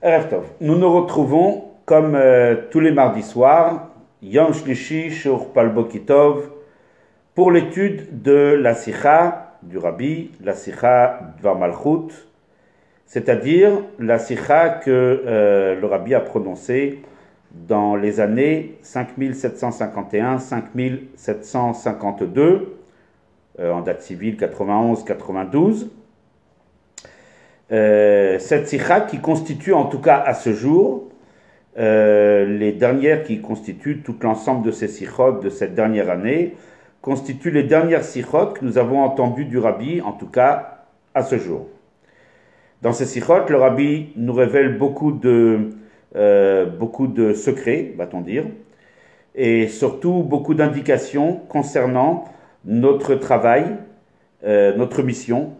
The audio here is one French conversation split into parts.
Erev Tov. Nous nous retrouvons comme tous les mardis soirs, Yom Shlishi Shur Palbokitov, pour l'étude de la Sikha du Rabbi, la Sikha Dvar Malchut, c'est-à-dire la Sikha que le Rabbi a prononcée dans les années 5751-5752, en date civile 91-92. Cette sikha qui constitue en tout cas à ce jour les dernières qui constituent tout l'ensemble de ces sikhot de cette dernière année, constituent les dernières sikhot que nous avons entendues du Rabbi, en tout cas à ce jour. Dans ces sikhot, le Rabbi nous révèle beaucoup de secrets, va-t-on dire, et surtout beaucoup d'indications concernant notre travail, notre mission,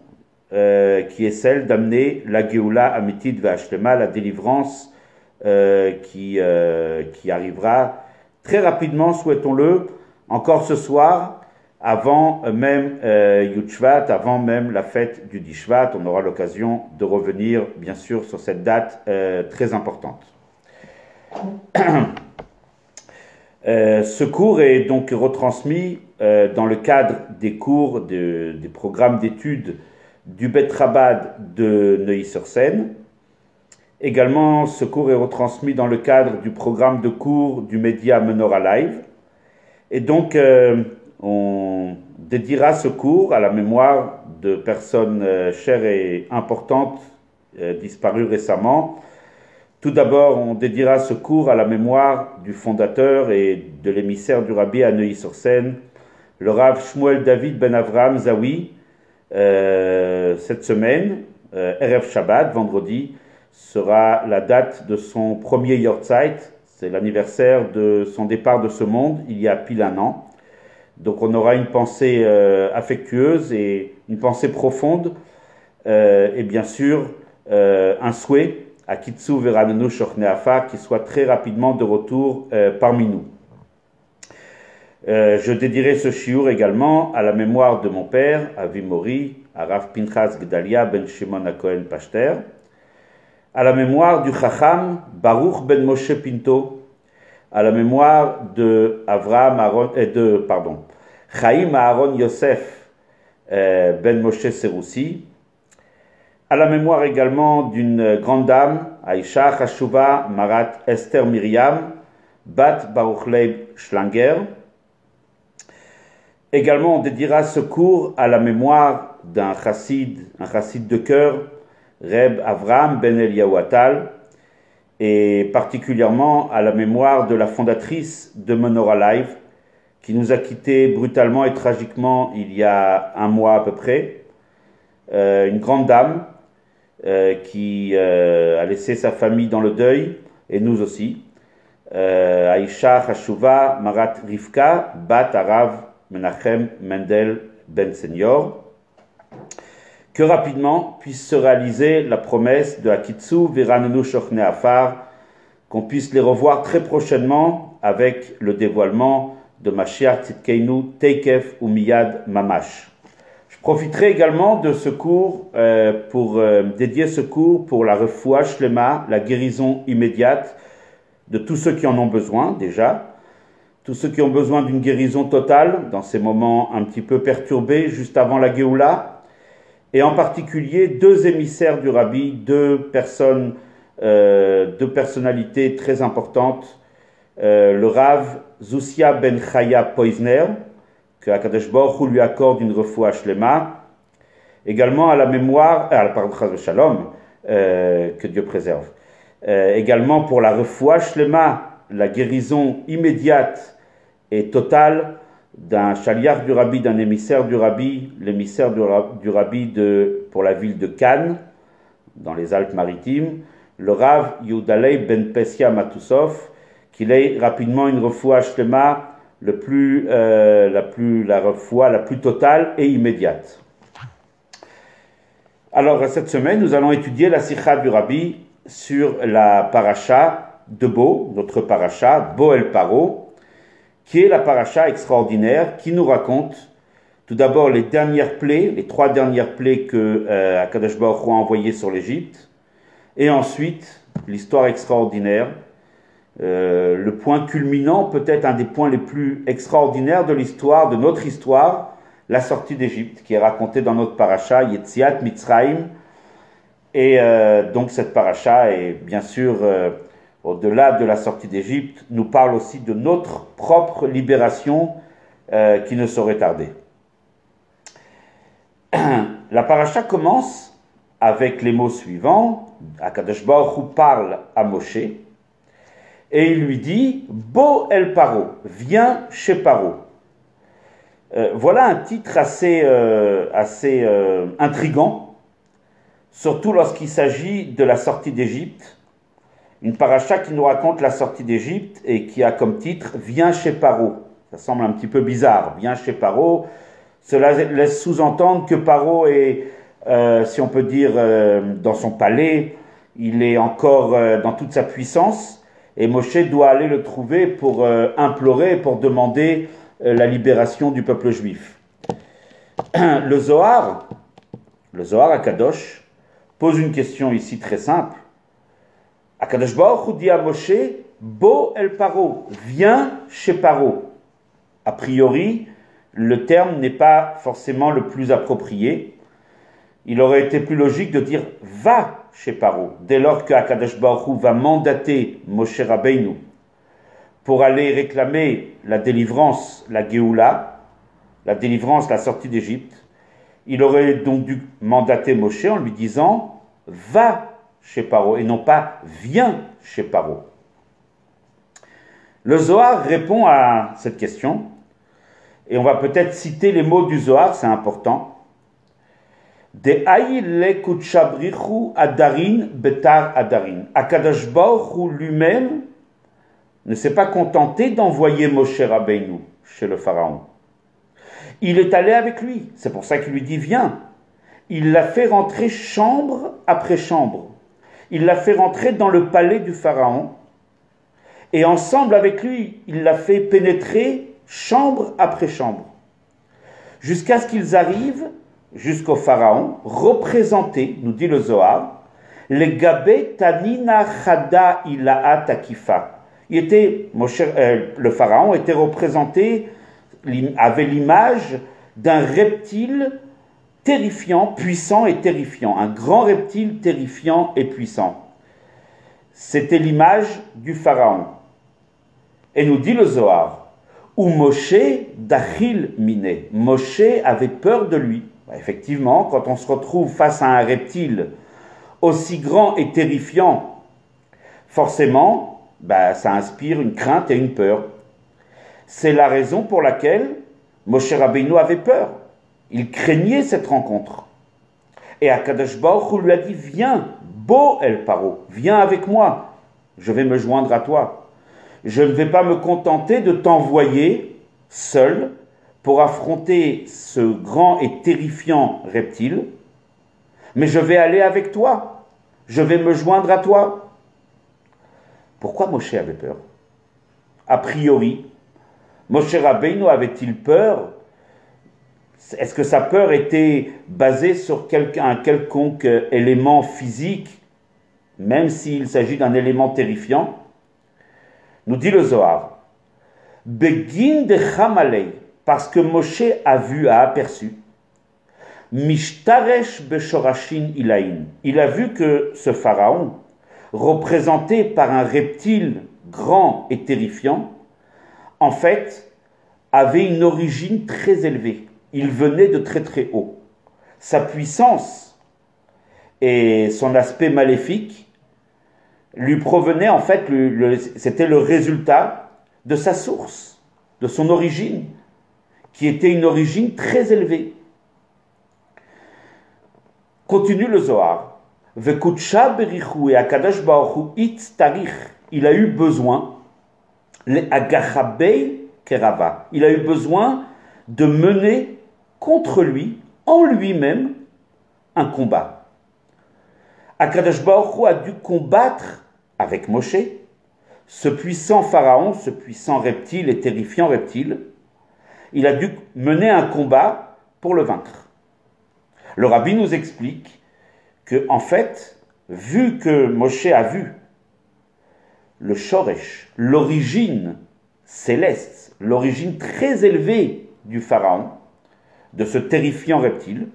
qui est celle d'amener la Géoula Amitit Ve'Ashlema, la délivrance qui arrivera très rapidement, souhaitons-le, encore ce soir, avant même Yud Shvat, avant même la fête du Dishvat. On aura l'occasion de revenir, bien sûr, sur cette date très importante. Ce cours est donc retransmis dans le cadre des cours des programmes d'études du Bet Chabad de Neuilly-sur-Seine. Également, ce cours est retransmis dans le cadre du programme de cours du média Menorah Live. Et donc, on dédiera ce cours à la mémoire de personnes chères et importantes disparues récemment. Tout d'abord, on dédiera ce cours à la mémoire du fondateur et de l'émissaire du Rabbi à Neuilly-sur-Seine, le Rav Shmuel David Ben Avraham Zawi. Cette semaine, Erev Shabbat, vendredi, sera la date de son premier Yortzeit. C'est l'anniversaire de son départ de ce monde, il y a pile un an. Donc on aura une pensée affectueuse et une pensée profonde, et bien sûr un souhait à Kitsu Veranenu Shochneafa, qui soit très rapidement de retour parmi nous. Je dédierai ce shiur également à la mémoire de mon père, Avi Mori, à Rav Pinchas Gdalia ben Shimon HaKohen Pashter, à la mémoire du Chacham Baruch ben Moshe Pinto, à la mémoire de Chaim Aaron Yosef ben Moshe Seroussi, à la mémoire également d'une grande dame, Aïcha Chashuva Marat Esther Miriam, Bat Baruch Leib Schlanger. Également, on dédiera ce cours à la mémoire d'un chassid, un chassid de cœur, Reb Avraham Ben Eliyahu Atal, et particulièrement à la mémoire de la fondatrice de Menorah Live, qui nous a quittés brutalement et tragiquement il y a un mois à peu près. Une grande dame qui a laissé sa famille dans le deuil, et nous aussi. Aïcha Chashuva Marat Rivka Bat Arav Menachem Mendel Ben Senior, que rapidement puisse se réaliser la promesse de Akitsu Veranenu Shochne Afar, qu'on puisse les revoir très prochainement avec le dévoilement de Mashiach Tzidkeinu Teikef ou Miyad Mamash. Je profiterai également de ce cours pour dédier ce cours pour la refoua shlema, la guérison immédiate de tous ceux qui en ont besoin déjà, tous ceux qui ont besoin d'une guérison totale dans ces moments un petit peu perturbés juste avant la Géoula, et en particulier deux émissaires du Rabbi, deux personnalités très importantes, le Rav Zusia Ben Chaya Poizner, que Akadosh Baruch Hu lui accorde une refoua shlema, également à la mémoire, pardon, Shalom, que Dieu préserve, également pour la refoua shlema, la guérison immédiate et totale d'un chaliach du Rabbi, d'un émissaire du Rabbi, l'émissaire du Rabbi pour la ville de Cannes, dans les Alpes-Maritimes, le Rav Yudalei Ben Pesia Matousov, qu'il ait rapidement une refoua shlema la refoua la plus totale et immédiate. Alors, cette semaine, nous allons étudier la sikha du Rabbi sur la paracha de Bo, notre paracha, Bo El Paro, qui est la paracha extraordinaire qui nous raconte tout d'abord les trois dernières plaies que Akadosh Baruch Hu a envoyées sur l'Égypte, Et ensuite, l'histoire extraordinaire, le point culminant, peut-être un des points les plus extraordinaires de l'histoire, de notre histoire, la sortie d'Égypte, qui est racontée dans notre paracha, Yetziat Mitzrayim. Et donc cette paracha est bien sûr, au-delà de la sortie d'Égypte, nous parle aussi de notre propre libération qui ne saurait tarder. La paracha commence avec les mots suivants. Akadosh Baruch Hu parle à Moshe et il lui dit « Bo el Paro, viens chez Paro ». Voilà un titre assez intriguant, surtout lorsqu'il s'agit de la sortie d'Égypte. Une paracha qui nous raconte la sortie d'Égypte et qui a comme titre « Viens chez Paro ». Ça semble un petit peu bizarre, « Viens chez Paro ». Cela laisse sous-entendre que Paro est, si on peut dire, dans son palais, il est encore dans toute sa puissance, et Moshe doit aller le trouver pour implorer, pour demander la libération du peuple juif. Le Zohar Akadosh, pose une question ici très simple. Akadosh Baruch Hu dit à Moshe, Bo el Paro, viens chez Paro. A priori, le terme n'est pas forcément le plus approprié. Il aurait été plus logique de dire « va chez Paro », dès lors qu'Akadosh Baruch Hu va mandater Moshe Rabbeinu pour aller réclamer la délivrance, la Géoula, la délivrance, la sortie d'Égypte. Il aurait donc dû mandater Moshe en lui disant « va chez Paro » et non pas « viens chez Paro ». Le Zohar répond à cette question. Et on va peut-être citer les mots du Zohar, c'est important. De aïle kutchabrichu adarin betar adarin. Akadosh Baruch Hu lui-même ne s'est pas contenté d'envoyer Moshe Rabbeinu chez le pharaon. Il est allé avec lui, c'est pour ça qu'il lui dit viens. Il l'a fait rentrer chambre après chambre. Il l'a fait rentrer dans le palais du pharaon. Et ensemble avec lui, il l'a fait pénétrer chambre après chambre, jusqu'à ce qu'ils arrivent jusqu'au pharaon, représentés, nous dit le Zohar, les Gabé Tanina Chada Ila'a Takifa. Le pharaon était représenté, avait l'image d'un reptile terrifiant, puissant et terrifiant, un grand reptile terrifiant et puissant. C'était l'image du pharaon. Et nous dit le Zohar, où Moshe d'Achil Miné. Moshe avait peur de lui. Effectivement, quand on se retrouve face à un reptile aussi grand et terrifiant, forcément, ça inspire une crainte et une peur. C'est la raison pour laquelle Moshe Rabbeinu avait peur. Il craignait cette rencontre. Et Akadosh Baruch Hu lui a dit, viens, Bo el Paro, viens avec moi, je vais me joindre à toi. Je ne vais pas me contenter de t'envoyer seul pour affronter ce grand et terrifiant reptile, mais je vais aller avec toi. Je vais me joindre à toi. Pourquoi Moshe avait peur? A priori, Moshe Rabbeinu avait-il peur? Est-ce que sa peur était basée sur un quelconque élément physique, même s'il s'agit d'un élément terrifiant? Nous dit le Zohar, Begin de Chamalei, parce que Moshe a vu, a aperçu, Mishtaresh Beshorashin Ilain. Il a vu que ce pharaon, représenté par un reptile grand et terrifiant, en fait, avait une origine très élevée. Il venait de très très haut. Sa puissance et son aspect maléfique lui provenait en fait, c'était le résultat de sa source, de son origine, qui était une origine très élevée. Continue le Zohar. Vekutsha berichu et Akadosh Baruch Hu itz tarich. Il a eu besoin, le agachabei kerava. Il a eu besoin de mener contre lui, en lui-même, un combat. Akadosh Baruch Hu a dû combattre avec Moshe ce puissant pharaon, ce puissant reptile et terrifiant reptile. Il a dû mener un combat pour le vaincre. Le rabbi nous explique que, en fait, vu que Moshe a vu le Shoresh, l'origine céleste, l'origine très élevée du Pharaon, de ce terrifiant reptile,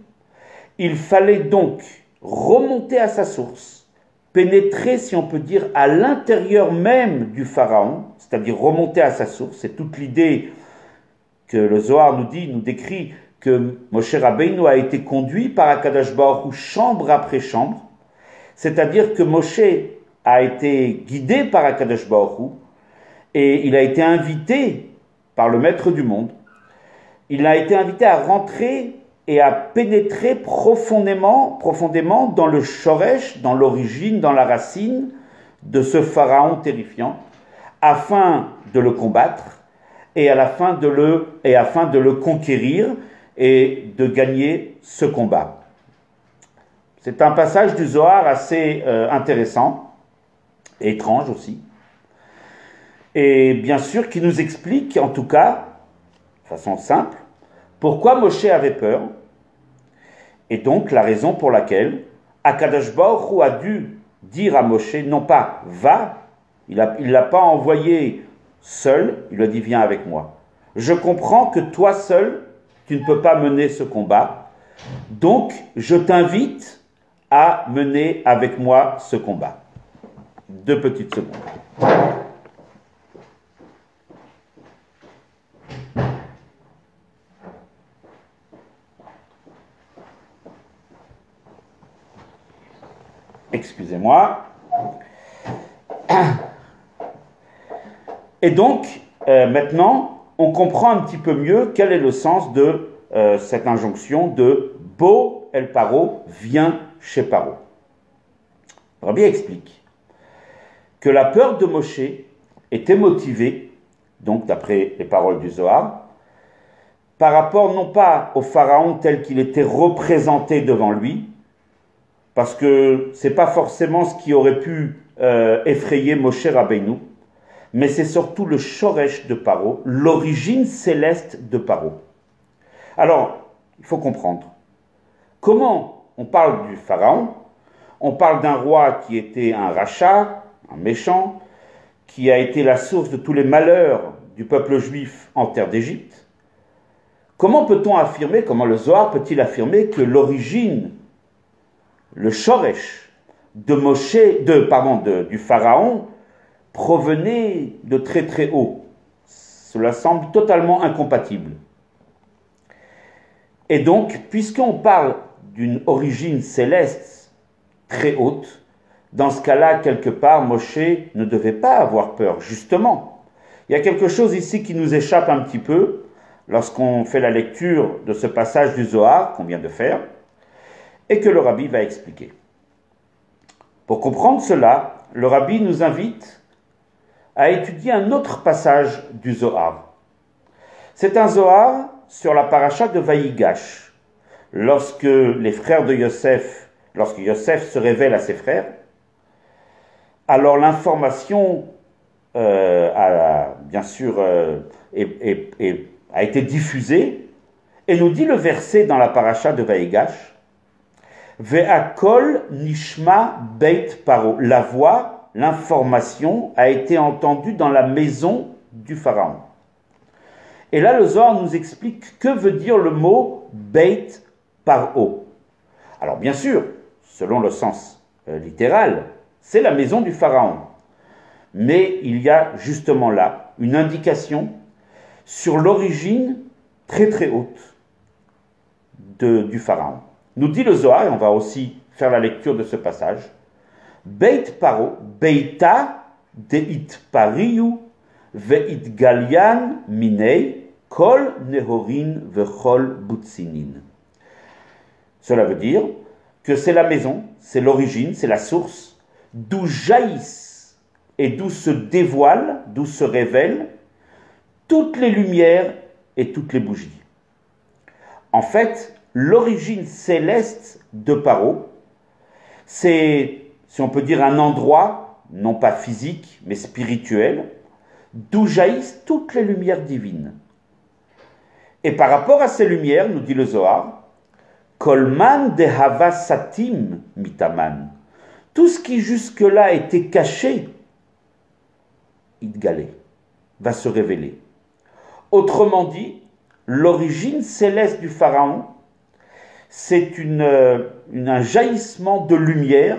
il fallait donc remonter à sa source, pénétrer, si on peut dire, à l'intérieur même du Pharaon, c'est-à-dire remonter à sa source. C'est toute l'idée que le Zohar nous décrit que Moshe Rabbeinu a été conduit par Akadosh Baruch Hu chambre après chambre, c'est-à-dire que Moshe a été guidé par Akadosh Baruch Hu et il a été invité par le Maître du monde. Il a été invité à rentrer et à pénétrer profondément dans le Shoresh, dans l'origine, dans la racine de ce pharaon terrifiant, afin de le combattre et afin de le conquérir et de gagner ce combat. C'est un passage du Zohar assez intéressant, et étrange aussi, et bien sûr qui nous explique, en tout cas, de façon simple, pourquoi Moshe avait peur, et donc la raison pour laquelle Akadosh Baruch Hu a dû dire à Moshe, non pas va, il ne l'a pas envoyé seul, il lui a dit viens avec moi. Je comprends que toi seul, tu ne peux pas mener ce combat, donc je t'invite à mener avec moi ce combat. 2 petites secondes. Excusez-moi. Et donc, maintenant, on comprend un petit peu mieux quel est le sens de cette injonction de « Bo el Paro, viens chez Paro ». Rabbi explique que la peur de Moshe était motivée, donc d'après les paroles du Zohar, par rapport non pas au pharaon tel qu'il était représenté devant lui, parce que ce n'est pas forcément ce qui aurait pu effrayer Moshe Rabbeinu, mais c'est surtout le Shoresh de Paro, l'origine céleste de Paro. Alors, il faut comprendre, comment on parle du pharaon? On parle d'un roi qui était un rachat, un méchant, qui a été la source de tous les malheurs du peuple juif en terre d'Égypte. Comment peut-on affirmer, comment le Zohar peut-il affirmer que l'origine, le Shoresh du pharaon provenait de très très haut? Cela semble totalement incompatible. Et donc, puisqu'on parle d'une origine céleste très haute, dans ce cas-là, quelque part, Moshe ne devait pas avoir peur, justement. Il y a quelque chose ici qui nous échappe un petit peu lorsqu'on fait la lecture de ce passage du Zohar qu'on vient de faire, et que le Rabbi va expliquer. Pour comprendre cela, le Rabbi nous invite à étudier un autre passage du Zohar. C'est un Zohar sur la paracha de Vaïgash, lorsque les frères de Yosef, lorsque Yosef se révèle à ses frères, alors l'information a été diffusée, et nous dit le verset dans la paracha de Vaïgash, Ve'akol nishma beit paro. La voix, l'information a été entendue dans la maison du pharaon. Et là, le Zohar nous explique que veut dire le mot beit paro. Alors bien sûr, selon le sens littéral, c'est la maison du pharaon. Mais il y a justement là une indication sur l'origine très très haute du pharaon. Nous dit le Zohar, et on va aussi faire la lecture de ce passage, Beit Paro, Beita deit pariyu veit galian minei kol nehorin vechol butsinin. Cela veut dire que c'est la maison, c'est l'origine, c'est la source, d'où jaillissent et d'où se dévoilent, d'où se révèlent toutes les lumières et toutes les bougies. En fait, l'origine céleste de Paro, c'est, si on peut dire, un endroit, non pas physique, mais spirituel, d'où jaillissent toutes les lumières divines. Et par rapport à ces lumières, nous dit le Zohar, Kolman de hava satim mitaman, Tout ce qui jusque-là était caché, Idgalé, va se révéler. Autrement dit, l'origine céleste du Pharaon, c'est un jaillissement de lumière,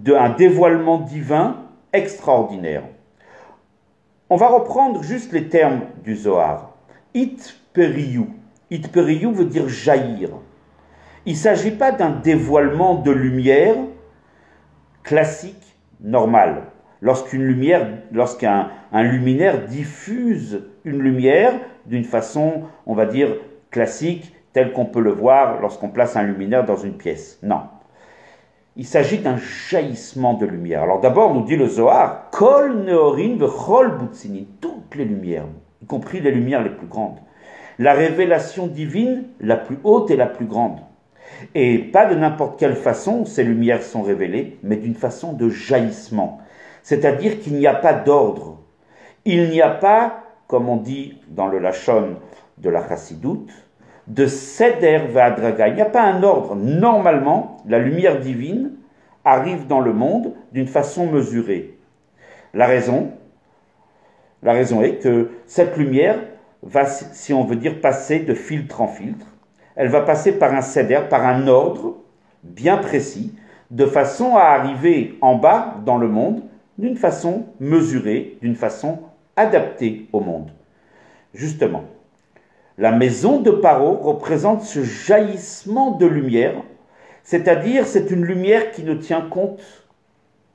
un dévoilement divin extraordinaire. On va reprendre juste les termes du Zohar. It periyu. It periyu veut dire jaillir. Il ne s'agit pas d'un dévoilement de lumière classique, normal. Lorsqu'un luminaire diffuse une lumière d'une façon, on va dire, classique, telle qu'on peut le voir lorsqu'on place un luminaire dans une pièce. Non. Il s'agit d'un jaillissement de lumière. Alors d'abord, nous dit le Zohar, Kol neorin vechol butzinin, toutes les lumières, y compris les lumières les plus grandes. La révélation divine la plus haute et la plus grande. Et pas de n'importe quelle façon ces lumières sont révélées, mais d'une façon de jaillissement. C'est-à-dire qu'il n'y a pas d'ordre. Il n'y a pas, comme on dit dans le Lachon de la Chassidoute, de Seder Ve'adraga. Il n'y a pas un ordre. Normalement, la lumière divine arrive dans le monde d'une façon mesurée. La raison est que cette lumière va, si on veut dire, passer de filtre en filtre. Elle va passer par un Seder, par un ordre bien précis, de façon à arriver en bas dans le monde d'une façon mesurée, d'une façon adaptée au monde. Justement, la maison de Paro représente ce jaillissement de lumière, c'est-à-dire c'est une lumière qui ne tient compte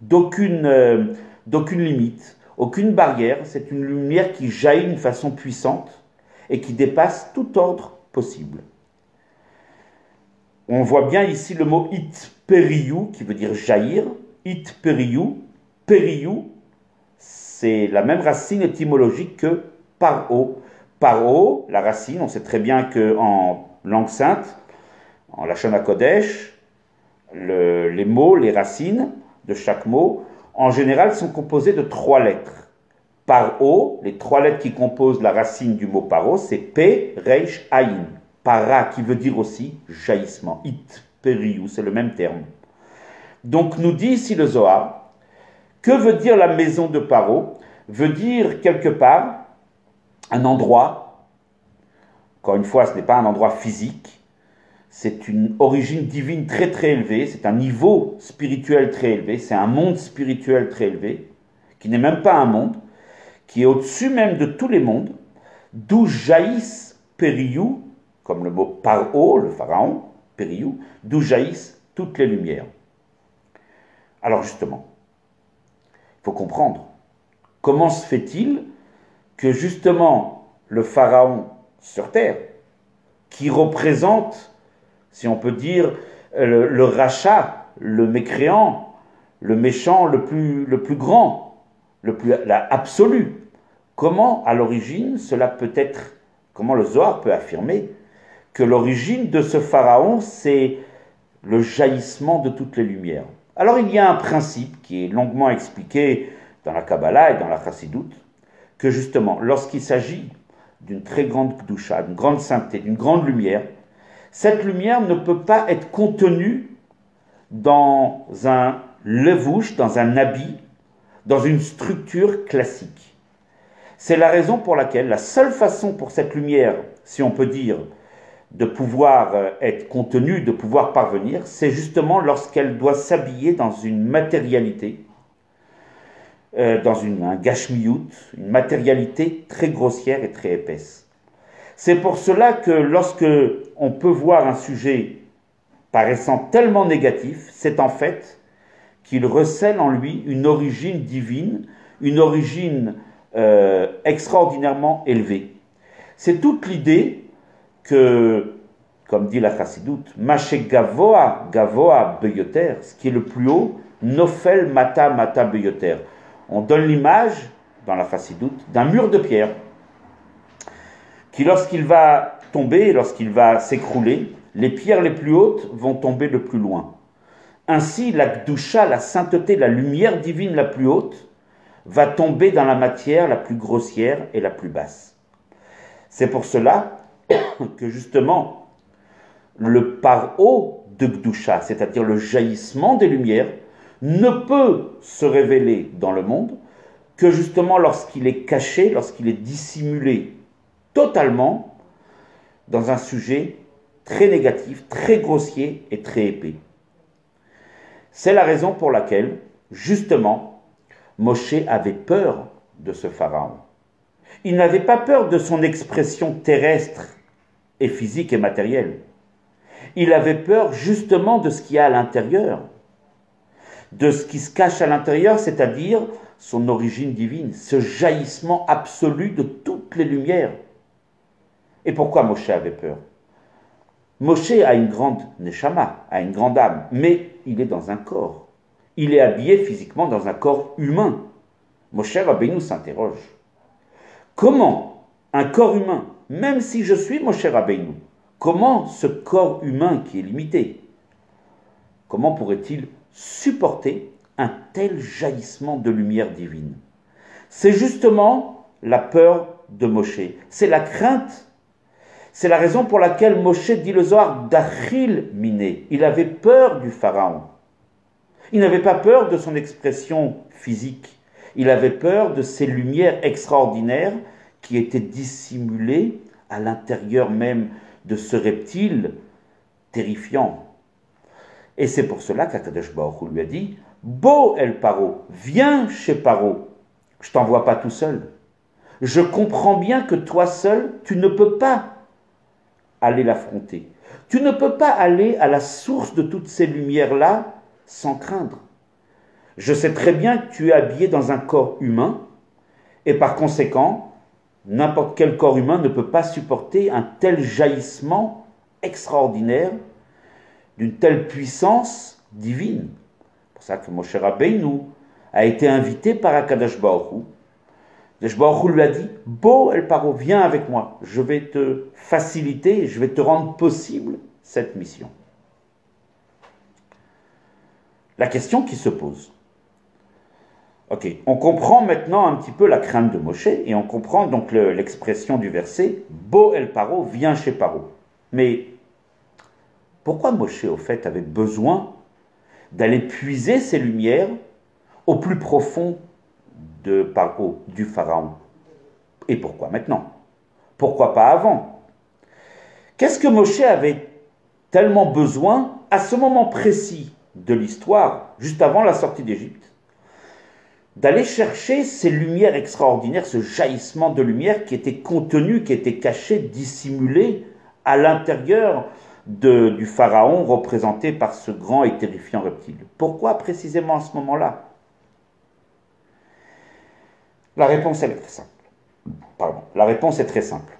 d'aucune limite, aucune barrière, c'est une lumière qui jaillit d'une façon puissante et qui dépasse tout ordre possible. On voit bien ici le mot it periyu qui veut dire jaillir, it periyu, periyu, c'est la même racine étymologique que paro. Paro, la racine, on sait très bien qu'en langue sainte, en Lachon HaKodesh, les mots, les racines de chaque mot, en général sont composés de 3 lettres. Paro, les 3 lettres qui composent la racine du mot paro, c'est P, Reish, Aïn. Para, qui veut dire aussi jaillissement. It, periyu, c'est le même terme. Donc nous dit ici le Zohar, que veut dire la maison de Paro? Veut dire quelque part un endroit, encore une fois ce n'est pas un endroit physique, c'est une origine divine très très élevée, c'est un niveau spirituel très élevé, c'est un monde spirituel très élevé, qui n'est même pas un monde, qui est au-dessus même de tous les mondes, d'où jaillissent periyu, comme le mot Paro, le pharaon, periyu, d'où jaillissent toutes les lumières. Alors justement, il faut comprendre, comment se fait-il que justement le pharaon sur terre, qui représente, si on peut dire, le rachat, le mécréant, le méchant le plus grand, l'absolu, comment à l'origine cela peut être, comment le Zohar peut affirmer que l'origine de ce pharaon c'est le jaillissement de toutes les lumières. Alors il y a un principe qui est longuement expliqué dans la Kabbalah et dans la Chassidoute, que justement, lorsqu'il s'agit d'une très grande Kedusha, d'une grande sainteté, d'une grande lumière, cette lumière ne peut pas être contenue dans un levouche, dans un habit, dans une structure classique. C'est la raison pour laquelle la seule façon pour cette lumière, si on peut dire, de pouvoir être contenue, de pouvoir parvenir, c'est justement lorsqu'elle doit s'habiller dans une matérialité, dans un gashmiyut, une matérialité très grossière et très épaisse. C'est pour cela que lorsque on peut voir un sujet paraissant tellement négatif, c'est en fait qu'il recèle en lui une origine divine, une origine extraordinairement élevée. C'est toute l'idée que, comme dit la Chassidoute, Maché Gavoa, Gavoa Beyoter, ce qui est le plus haut, Nofel Mata Mata Beyoter. On donne l'image, dans la Chassidoute, d'un mur de pierre qui, lorsqu'il va tomber, lorsqu'il va s'écrouler, les pierres les plus hautes vont tomber le plus loin. Ainsi, la Kedusha, la sainteté, la lumière divine la plus haute, va tomber dans la matière la plus grossière et la plus basse. C'est pour cela que justement, le paro de Kedusha, c'est-à-dire le jaillissement des lumières, ne peut se révéler dans le monde que justement lorsqu'il est caché, lorsqu'il est dissimulé totalement dans un sujet très négatif, très grossier et très épais. C'est la raison pour laquelle, justement, Moshe avait peur de ce pharaon. Il n'avait pas peur de son expression terrestre et physique et matérielle. Il avait peur justement de ce qu'il y a à l'intérieur, de ce qui se cache à l'intérieur, c'est-à-dire son origine divine, ce jaillissement absolu de toutes les lumières. Et pourquoi Moshe avait peur? Moshe a une grande neshama, a une grande âme, mais il est dans un corps. Il est habillé physiquement dans un corps humain. Moshe Rabbeinu s'interroge. Comment un corps humain, même si je suis Moshe Rabbeinu, comment ce corps humain qui est limité, comment pourrait-il supporter un tel jaillissement de lumière divine? C'est justement la peur de Moshe, c'est la crainte. C'est la raison pour laquelle Moshe dit le Zohar d'Achil Miné. Il avait peur du pharaon. Il n'avait pas peur de son expression physique. Il avait peur de ces lumières extraordinaires qui étaient dissimulées à l'intérieur même de ce reptile terrifiant. Et c'est pour cela qu'Akadosh Baruch Hu lui a dit « Bo el Paro, viens chez Paro. Je ne t'envoie pas tout seul. Je comprends bien que toi seul, tu ne peux pas aller l'affronter. Tu ne peux pas aller à la source de toutes ces lumières-là sans craindre. Je sais très bien que tu es habillé dans un corps humain et par conséquent, n'importe quel corps humain ne peut pas supporter un tel jaillissement extraordinaire d'une telle puissance divine. C'est pour ça que Moshe Rabbeinu a été invité par Akadosh Baruch Hu. Akadosh Baruch Hu lui a dit « Bo el Paro, viens avec moi, je vais te faciliter, je vais te rendre possible cette mission. » La question qui se pose. Ok, on comprend maintenant un petit peu la crainte de Moshe et on comprend donc l'expression du verset « Bo el Paro, viens chez Paro ». Mais pourquoi Moshe, au fait, avait besoin d'aller puiser ces lumières au plus profond du pharaon? Et pourquoi maintenant? Pourquoi pas avant? Qu'est-ce que Moshe avait tellement besoin à ce moment précis de l'histoire, juste avant la sortie d'Égypte, d'aller chercher ces lumières extraordinaires, ce jaillissement de lumière qui était contenu, qui était caché, dissimulé à l'intérieur du pharaon représenté par ce grand et terrifiant reptile? Pourquoi précisément à ce moment-là? La réponse est très simple. La réponse est très simple.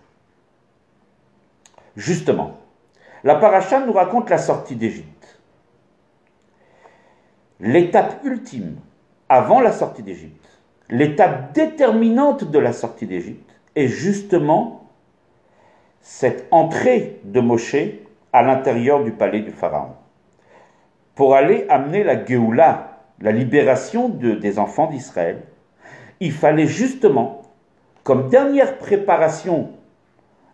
Justement, la paracha nous raconte la sortie d'Égypte. L'étape ultime, avant la sortie d'Égypte, l'étape déterminante de la sortie d'Égypte, est justement cette entrée de Moshe à l'intérieur du palais du pharaon, pour aller amener la Géoula, la libération des enfants d'Israël. Il fallait justement, comme dernière préparation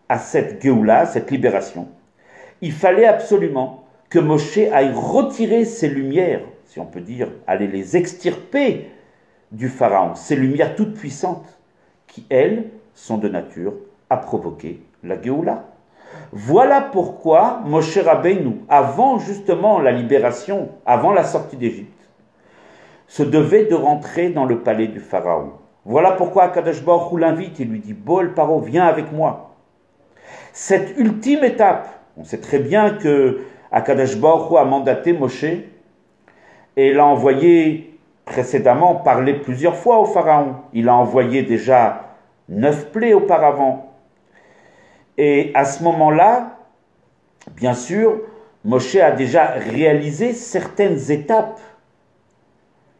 à cette Géoula, cette libération, il fallait absolument que Moshe aille retirer ces lumières, si on peut dire, aller les extirper du pharaon, ces lumières toutes puissantes, qui, elles, sont de nature à provoquer la Géoula. Voilà pourquoi Moshe Rabbeinu, avant justement la libération, avant la sortie d'Égypte, se devait de rentrer dans le palais du pharaon. Voilà pourquoi Akadosh Baruch Hu l'invite et lui dit « Bo el Paro, viens avec moi ». Cette ultime étape, on sait très bien que Akadosh Baruch Hu a mandaté Moshe et l'a envoyé précédemment parler plusieurs fois au pharaon. Il a envoyé déjà 9 plaies auparavant. Et à ce moment-là, bien sûr, Moshe a déjà réalisé certaines étapes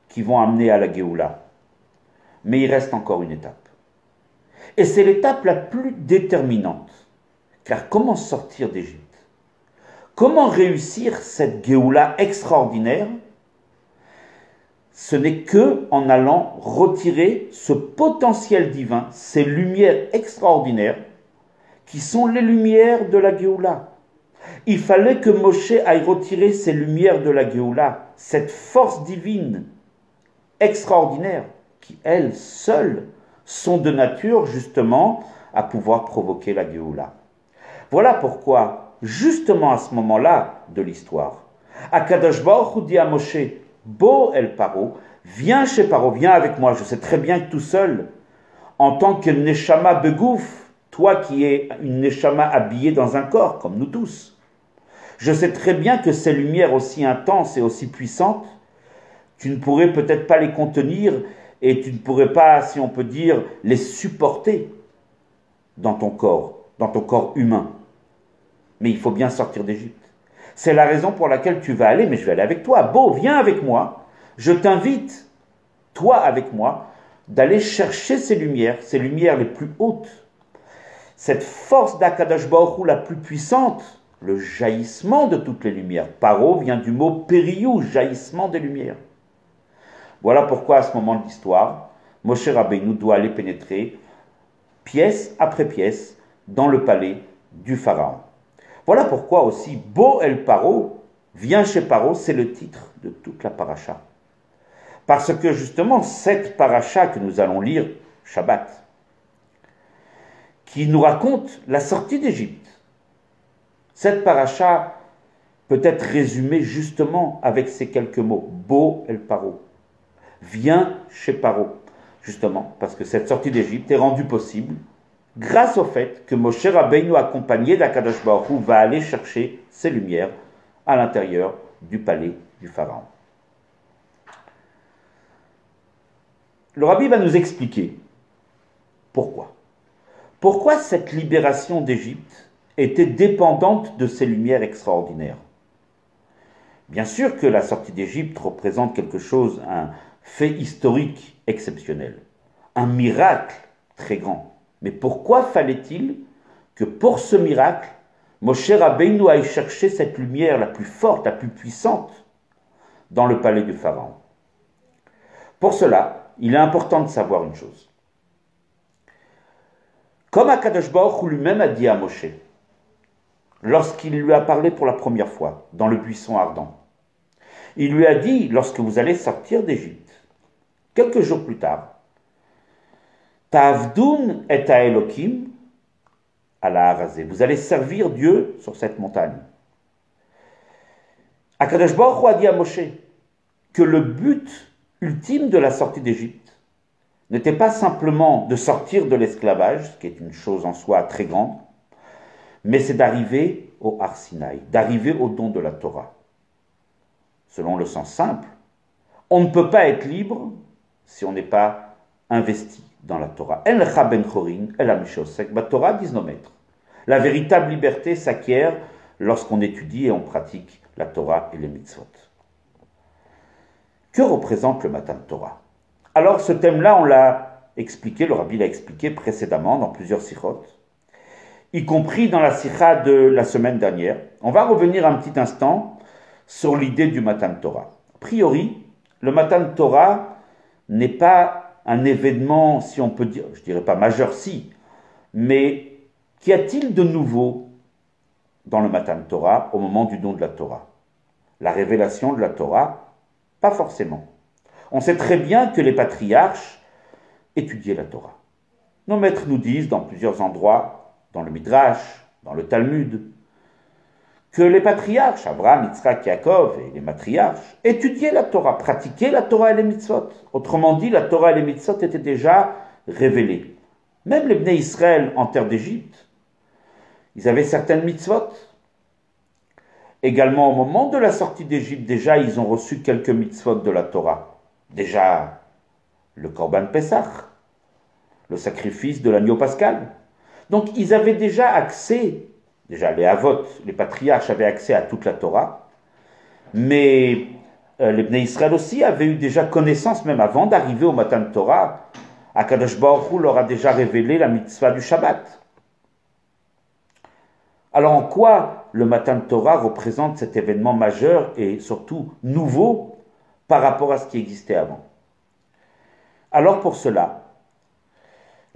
qui vont amener à la Géoula. Mais il reste encore une étape. Et c'est l'étape la plus déterminante. Car comment sortir d'Égypte? Comment réussir cette Géoula extraordinaire? Ce n'est que en allant retirer ce potentiel divin, ces lumières extraordinaires, qui sont les lumières de la Géoula. Il fallait que Moshe aille retirer ces lumières de la Géoula, cette force divine extraordinaire, qui, elles, seules, sont de nature, justement, à pouvoir provoquer la Géoula. Voilà pourquoi, justement à ce moment-là de l'histoire, Akadosh Baruch Hu dit à Moshe, Bo el Paro, viens chez Paro, viens avec moi, je sais très bien que tout seul, en tant que Neshama Begouf, toi qui es une Neshama habillée dans un corps, comme nous tous, je sais très bien que ces lumières aussi intenses et aussi puissantes, tu ne pourrais peut-être pas les contenir et tu ne pourrais pas, si on peut dire, les supporter dans ton corps humain. Mais il faut bien sortir d'Égypte. C'est la raison pour laquelle tu vas aller, mais je vais aller avec toi. Bo, viens avec moi. Je t'invite, toi avec moi, d'aller chercher ces lumières les plus hautes. Cette force d'Akadosh Baruch Hu la plus puissante, le jaillissement de toutes les lumières. Paro vient du mot périou, jaillissement des lumières. Voilà pourquoi à ce moment de l'histoire, Moshe Rabbeinu doit aller pénétrer pièce après pièce dans le palais du Pharaon. Voilà pourquoi aussi Bo el Paro, vient chez Paro, c'est le titre de toute la paracha. Parce que justement, cette paracha que nous allons lire, Shabbat, qui nous raconte la sortie d'Égypte, cette paracha peut être résumée justement avec ces quelques mots, Bo el Paro. Viens chez Paro, justement, parce que cette sortie d'Égypte est rendue possible grâce au fait que Moshe Rabbeinu, accompagné d'Akadosh Baruch Hu, va aller chercher ses lumières à l'intérieur du palais du Pharaon. Le Rabbi va nous expliquer pourquoi. Pourquoi cette libération d'Égypte était dépendante de ces lumières extraordinaires. Bien sûr que la sortie d'Égypte représente quelque chose, un fait historique exceptionnel, un miracle très grand. Mais pourquoi fallait-il que pour ce miracle, Moshe Rabbeinu aille chercher cette lumière la plus forte, la plus puissante dans le palais du Pharaon? Pour cela, il est important de savoir une chose. Comme Akadosh Baruch Hu lui-même a dit à Moshe, lorsqu'il lui a parlé pour la première fois dans le buisson ardent, il lui a dit, lorsque vous allez sortir d'Égypte, quelques jours plus tard, Ta'avdun et Elokim à la Harazé. Vous allez servir Dieu sur cette montagne. Akadosh Baruch Hu a dit à Moshe que le but ultime de la sortie d'Égypte n'était pas simplement de sortir de l'esclavage, ce qui est une chose en soi très grande, mais c'est d'arriver au Har Sinaï, d'arriver au don de la Torah. Selon le sens simple, on ne peut pas être libre si on n'est pas investi dans la Torah. El Chaben Chorin, El Amishosek, Torah, disent nos maîtres. La véritable liberté s'acquiert lorsqu'on étudie et on pratique la Torah et les mitzvot. Que représente le Matan Torah? Alors ce thème-là, on l'a expliqué, le Rabbi l'a expliqué précédemment dans plusieurs sikhot, y compris dans la sikha de la semaine dernière. On va revenir un petit instant sur l'idée du Matan Torah. A priori, le Matan Torah n'est pas un événement, si on peut dire, je dirais pas majeur, si, mais qu'y a-t-il de nouveau dans le Matan Torah au moment du don de la Torah? La révélation de la Torah? Pas forcément. On sait très bien que les patriarches étudiaient la Torah. Nos maîtres nous disent dans plusieurs endroits, dans le Midrash, dans le Talmud, que les patriarches, Abraham, Yitzhak, Yaakov et les matriarches, étudiaient la Torah, pratiquaient la Torah et les mitzvot. Autrement dit, la Torah et les mitzvot étaient déjà révélées. Même les Bnei Israël en terre d'Égypte, ils avaient certaines mitzvot. Également, au moment de la sortie d'Égypte, déjà, ils ont reçu quelques mitzvot de la Torah. Déjà, le Korban Pessah, le sacrifice de l'agneau pascal. Donc, ils avaient déjà accès, déjà les Avot, les patriarches avaient accès à toute la Torah, mais les Bnei Israël aussi avaient eu déjà connaissance, même avant d'arriver au Matan Torah, Akadosh Baruch Hu leur a déjà révélé la mitzvah du Shabbat. Alors en quoi le Matan Torah représente cet événement majeur et surtout nouveau par rapport à ce qui existait avant? Alors pour cela,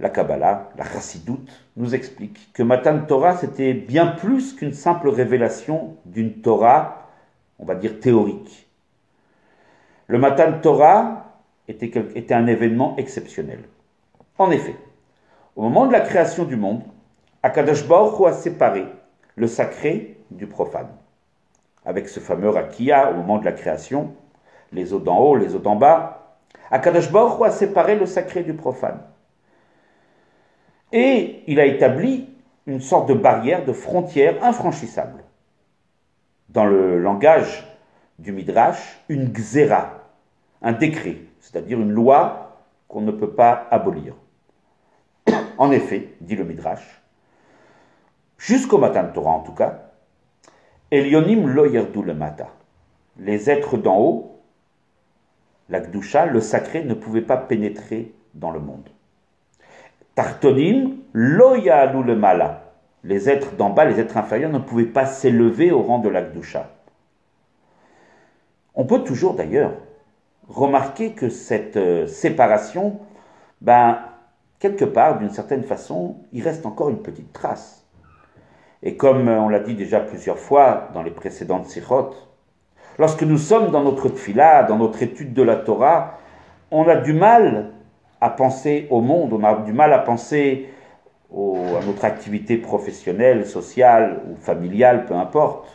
La Kabbalah, la Chassidoute, nous explique que Matan Torah, c'était bien plus qu'une simple révélation d'une Torah, on va dire théorique. Le Matan Torah était un événement exceptionnel. En effet, au moment de la création du monde, Akadosh Baruch Hu a séparé le sacré du profane. Avec ce fameux Rakia, au moment de la création, les eaux d'en haut, les eaux d'en bas, Akadosh Baruch Hu a séparé le sacré du profane. Et il a établi une sorte de barrière, de frontière infranchissable. Dans le langage du Midrash, une gzera, un décret, c'est-à-dire une loi qu'on ne peut pas abolir. En effet, dit le Midrash, jusqu'au Matan Torah en tout cas, Elyonim lo yerdu le mata. Les êtres d'en haut, la Gdusha, le sacré, ne pouvaient pas pénétrer dans le monde. Tartonim lo ya'alu le mala. Les êtres d'en bas, les êtres inférieurs, ne pouvaient pas s'élever au rang de la Gdusha. On peut toujours d'ailleurs remarquer que cette séparation, quelque part, d'une certaine façon, il reste encore une petite trace. Et comme on l'a dit déjà plusieurs fois dans les précédentes sikhot, lorsque nous sommes dans notre tfila, dans notre étude de la Torah, on a du mal à penser au monde, on a du mal à penser à notre activité professionnelle, sociale ou familiale, peu importe.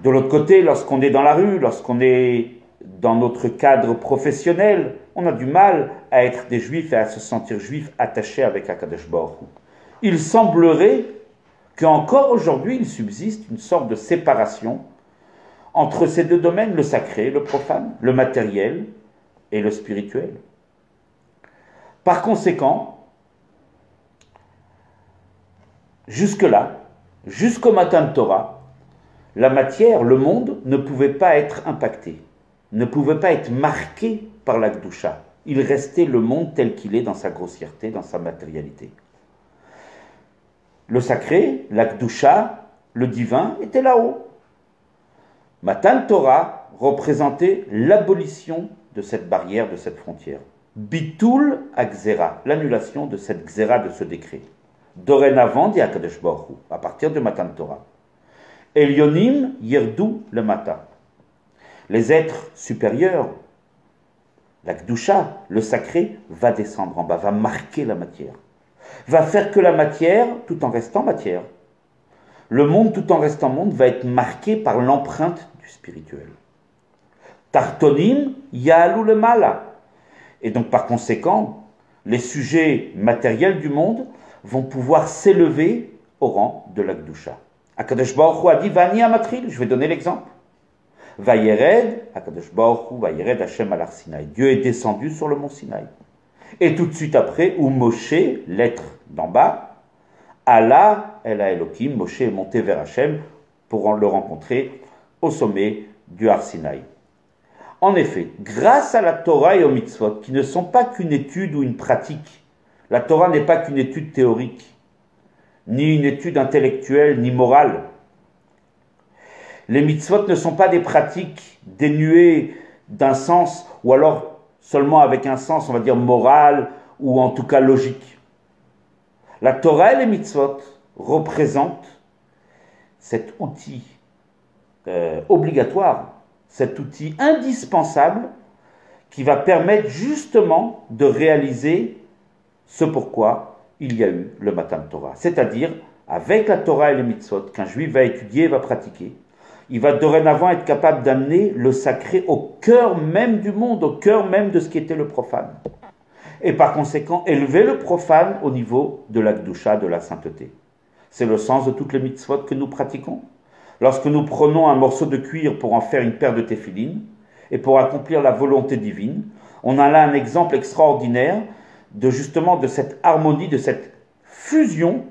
De l'autre côté, lorsqu'on est dans la rue, lorsqu'on est dans notre cadre professionnel, on a du mal à être des juifs et à se sentir juifs attachés avec Akadosh Baruch Hu. Il semblerait qu'encore aujourd'hui, il subsiste une sorte de séparation entre ces deux domaines, le sacré, le profane, le matériel et le spirituel. Par conséquent, jusque-là, jusqu'au Matan Torah, la matière, le monde, ne pouvait pas être impacté, ne pouvait pas être marqué par la Gdusha. Il restait le monde tel qu'il est dans sa grossièreté, dans sa matérialité. Le sacré, la Gdusha, le divin, était là-haut. Matan Torah représentait l'abolition de cette barrière, de cette frontière. Bitul Agzera, l'annulation de cette Gzera, de ce décret. Dorénavant, dit Akadosh Baruch Hu, à partir de Matan Torah. Elyonim Yerdu le Mata. Les êtres supérieurs, la Gdusha, le sacré, va descendre en bas, va marquer la matière. Va faire que la matière, tout en restant matière, le monde tout en restant monde, va être marqué par l'empreinte du spirituel. Tartonim ya'alu le mala. Et donc par conséquent, les sujets matériels du monde vont pouvoir s'élever au rang de la Gdusha. Akadosh Baruch Hu a dit Vani amatril, je vais donner l'exemple. Vayered, Akadosh Baruch Hu, Vayered Hashem al Sinaï. Dieu est descendu sur le mont Sinaï. Et tout de suite après, où Moshe, l'être d'en bas, Allah, El Elohim, Moshe est monté vers Hachem pour le rencontrer au sommet du Har Sinaï. En effet, grâce à la Torah et aux mitzvot, qui ne sont pas qu'une étude ou une pratique, la Torah n'est pas qu'une étude théorique, ni une étude intellectuelle, ni morale. Les mitzvot ne sont pas des pratiques dénuées d'un sens, ou alors seulement avec un sens, on va dire, moral, ou en tout cas logique. La Torah et les mitzvot représentent cet outil obligatoire, cet outil indispensable qui va permettre justement de réaliser ce pourquoi il y a eu le Matan Torah. C'est-à-dire, avec la Torah et les mitzvot, qu'un juif va étudier et va pratiquer, il va dorénavant être capable d'amener le sacré au cœur même du monde, au cœur même de ce qui était le profane. Et par conséquent, élever le profane au niveau de la Gdusha, de la sainteté. C'est le sens de toutes les mitzvot que nous pratiquons. Lorsque nous prenons un morceau de cuir pour en faire une paire de téphilines, et pour accomplir la volonté divine, on a là un exemple extraordinaire justement de cette harmonie, de cette fusion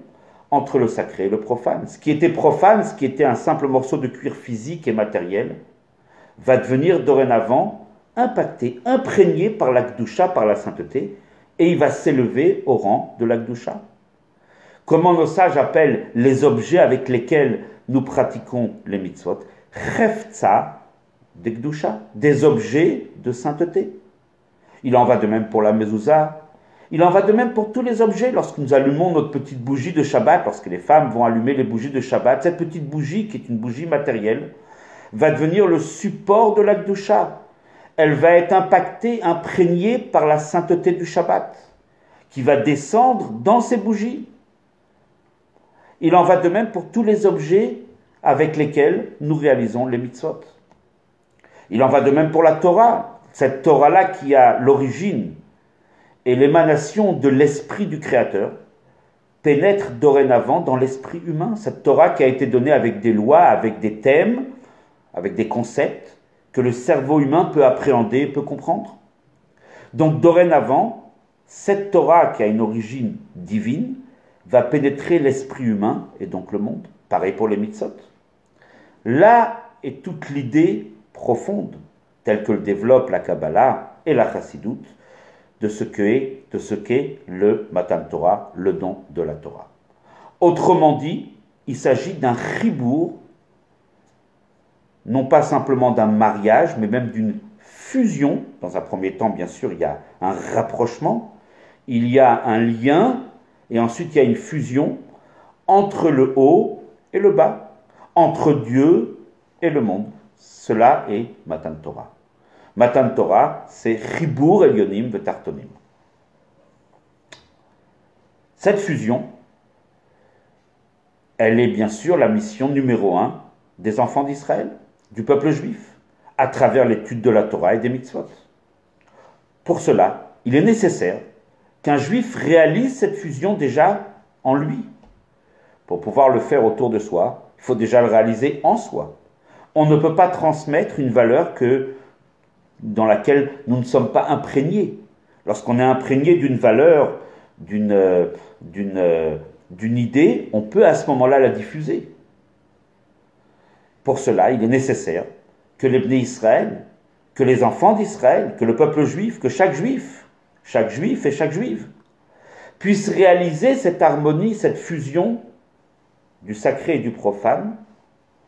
entre le sacré et le profane. Ce qui était profane, ce qui était un simple morceau de cuir physique et matériel, va devenir dorénavant impacté, imprégné par la Gdusha, par la sainteté, et il va s'élever au rang de la Gdusha. Comment nos sages appellent les objets avec lesquels nous pratiquons les mitzvot? Chefza de Gdusha, des objets de sainteté. Il en va de même pour la mezouza, Il en va de même pour tous les objets. Lorsque nous allumons notre petite bougie de Shabbat, lorsque les femmes vont allumer les bougies de Shabbat, cette petite bougie, qui est une bougie matérielle, va devenir le support de la Kedusha. Elle va être impactée, imprégnée par la sainteté du Shabbat, qui va descendre dans ces bougies. Il en va de même pour tous les objets avec lesquels nous réalisons les mitzvot. Il en va de même pour la Torah, cette Torah-là qui a l'origine et l'émanation de l'esprit du Créateur, pénètre dorénavant dans l'esprit humain. Cette Torah qui a été donnée avec des lois, avec des thèmes, avec des concepts que le cerveau humain peut appréhender, peut comprendre. Donc dorénavant, cette Torah qui a une origine divine va pénétrer l'esprit humain et donc le monde. Pareil pour les mitzvot. Là est toute l'idée profonde, telle que le développe la Kabbalah et la Chassidoute, de ce qu'est le Matan Torah, le don de la Torah. Autrement dit, il s'agit d'un chibour, non pas simplement d'un mariage, mais même d'une fusion. Dans un premier temps, bien sûr, il y a un rapprochement, il y a un lien, et ensuite il y a une fusion entre le haut et le bas, entre Dieu et le monde. Cela est Matan Torah. Matan Torah, c'est Chibur Elyonim Vetartonim. Cette fusion, elle est bien sûr la mission numéro 1 des enfants d'Israël, du peuple juif, à travers l'étude de la Torah et des mitzvot. Pour cela, il est nécessaire qu'un juif réalise cette fusion déjà en lui. Pour pouvoir le faire autour de soi, il faut déjà le réaliser en soi. On ne peut pas transmettre une valeur dans laquelle nous ne sommes pas imprégnés. Lorsqu'on est imprégné d'une valeur, d'une idée, on peut à ce moment-là la diffuser. Pour cela, il est nécessaire que les Bnei Israël, que les enfants d'Israël, que le peuple juif, que chaque juif et chaque juive, puissent réaliser cette harmonie, cette fusion du sacré et du profane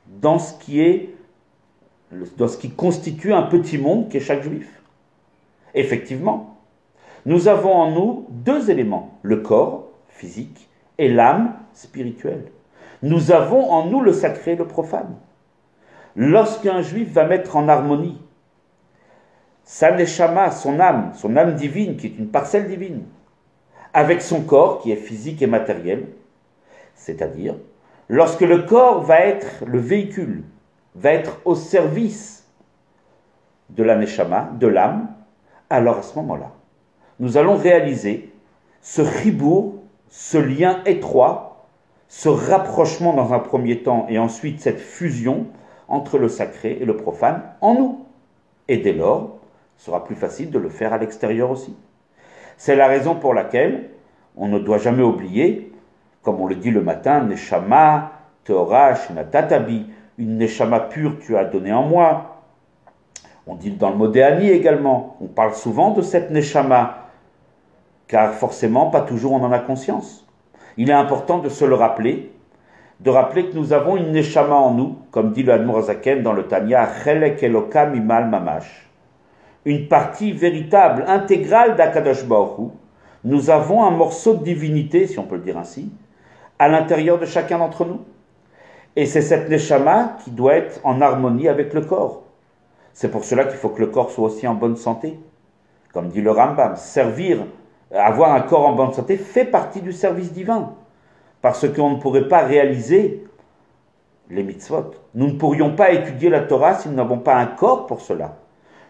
dans ce qui constitue un petit monde qu'est chaque juif. Effectivement, nous avons en nous deux éléments, le corps physique et l'âme spirituelle. Nous avons en nous le sacré et le profane. Lorsqu'un juif va mettre en harmonie sa neshama, son âme divine, qui est une parcelle divine, avec son corps, qui est physique et matériel, c'est-à-dire, lorsque le corps va être le véhicule, va être au service de la neshama, de l'âme, alors à ce moment-là, nous allons réaliser ce chibour, ce lien étroit, ce rapprochement dans un premier temps et ensuite cette fusion entre le sacré et le profane en nous. Et dès lors, il sera plus facile de le faire à l'extérieur aussi. C'est la raison pour laquelle on ne doit jamais oublier, comme on le dit le matin, Neshama, Torah, Shenatatabi, une Neshama pure tu as donné en moi. On dit dans le Modéani également, on parle souvent de cette Neshama, car forcément, pas toujours on en a conscience. Il est important de se le rappeler, de rappeler que nous avons une Neshama en nous, comme dit le Admor Hazaken dans le Tanya, Chelek Elokam Imal Mamash, une partie véritable, intégrale d'Akadosh Baruch Hu. Nous avons un morceau de divinité, si on peut le dire ainsi, à l'intérieur de chacun d'entre nous. Et c'est cette Neshama qui doit être en harmonie avec le corps. C'est pour cela qu'il faut que le corps soit aussi en bonne santé. Comme dit le Rambam, avoir un corps en bonne santé fait partie du service divin. Parce qu'on ne pourrait pas réaliser les mitzvot. Nous ne pourrions pas étudier la Torah si nous n'avons pas un corps pour cela.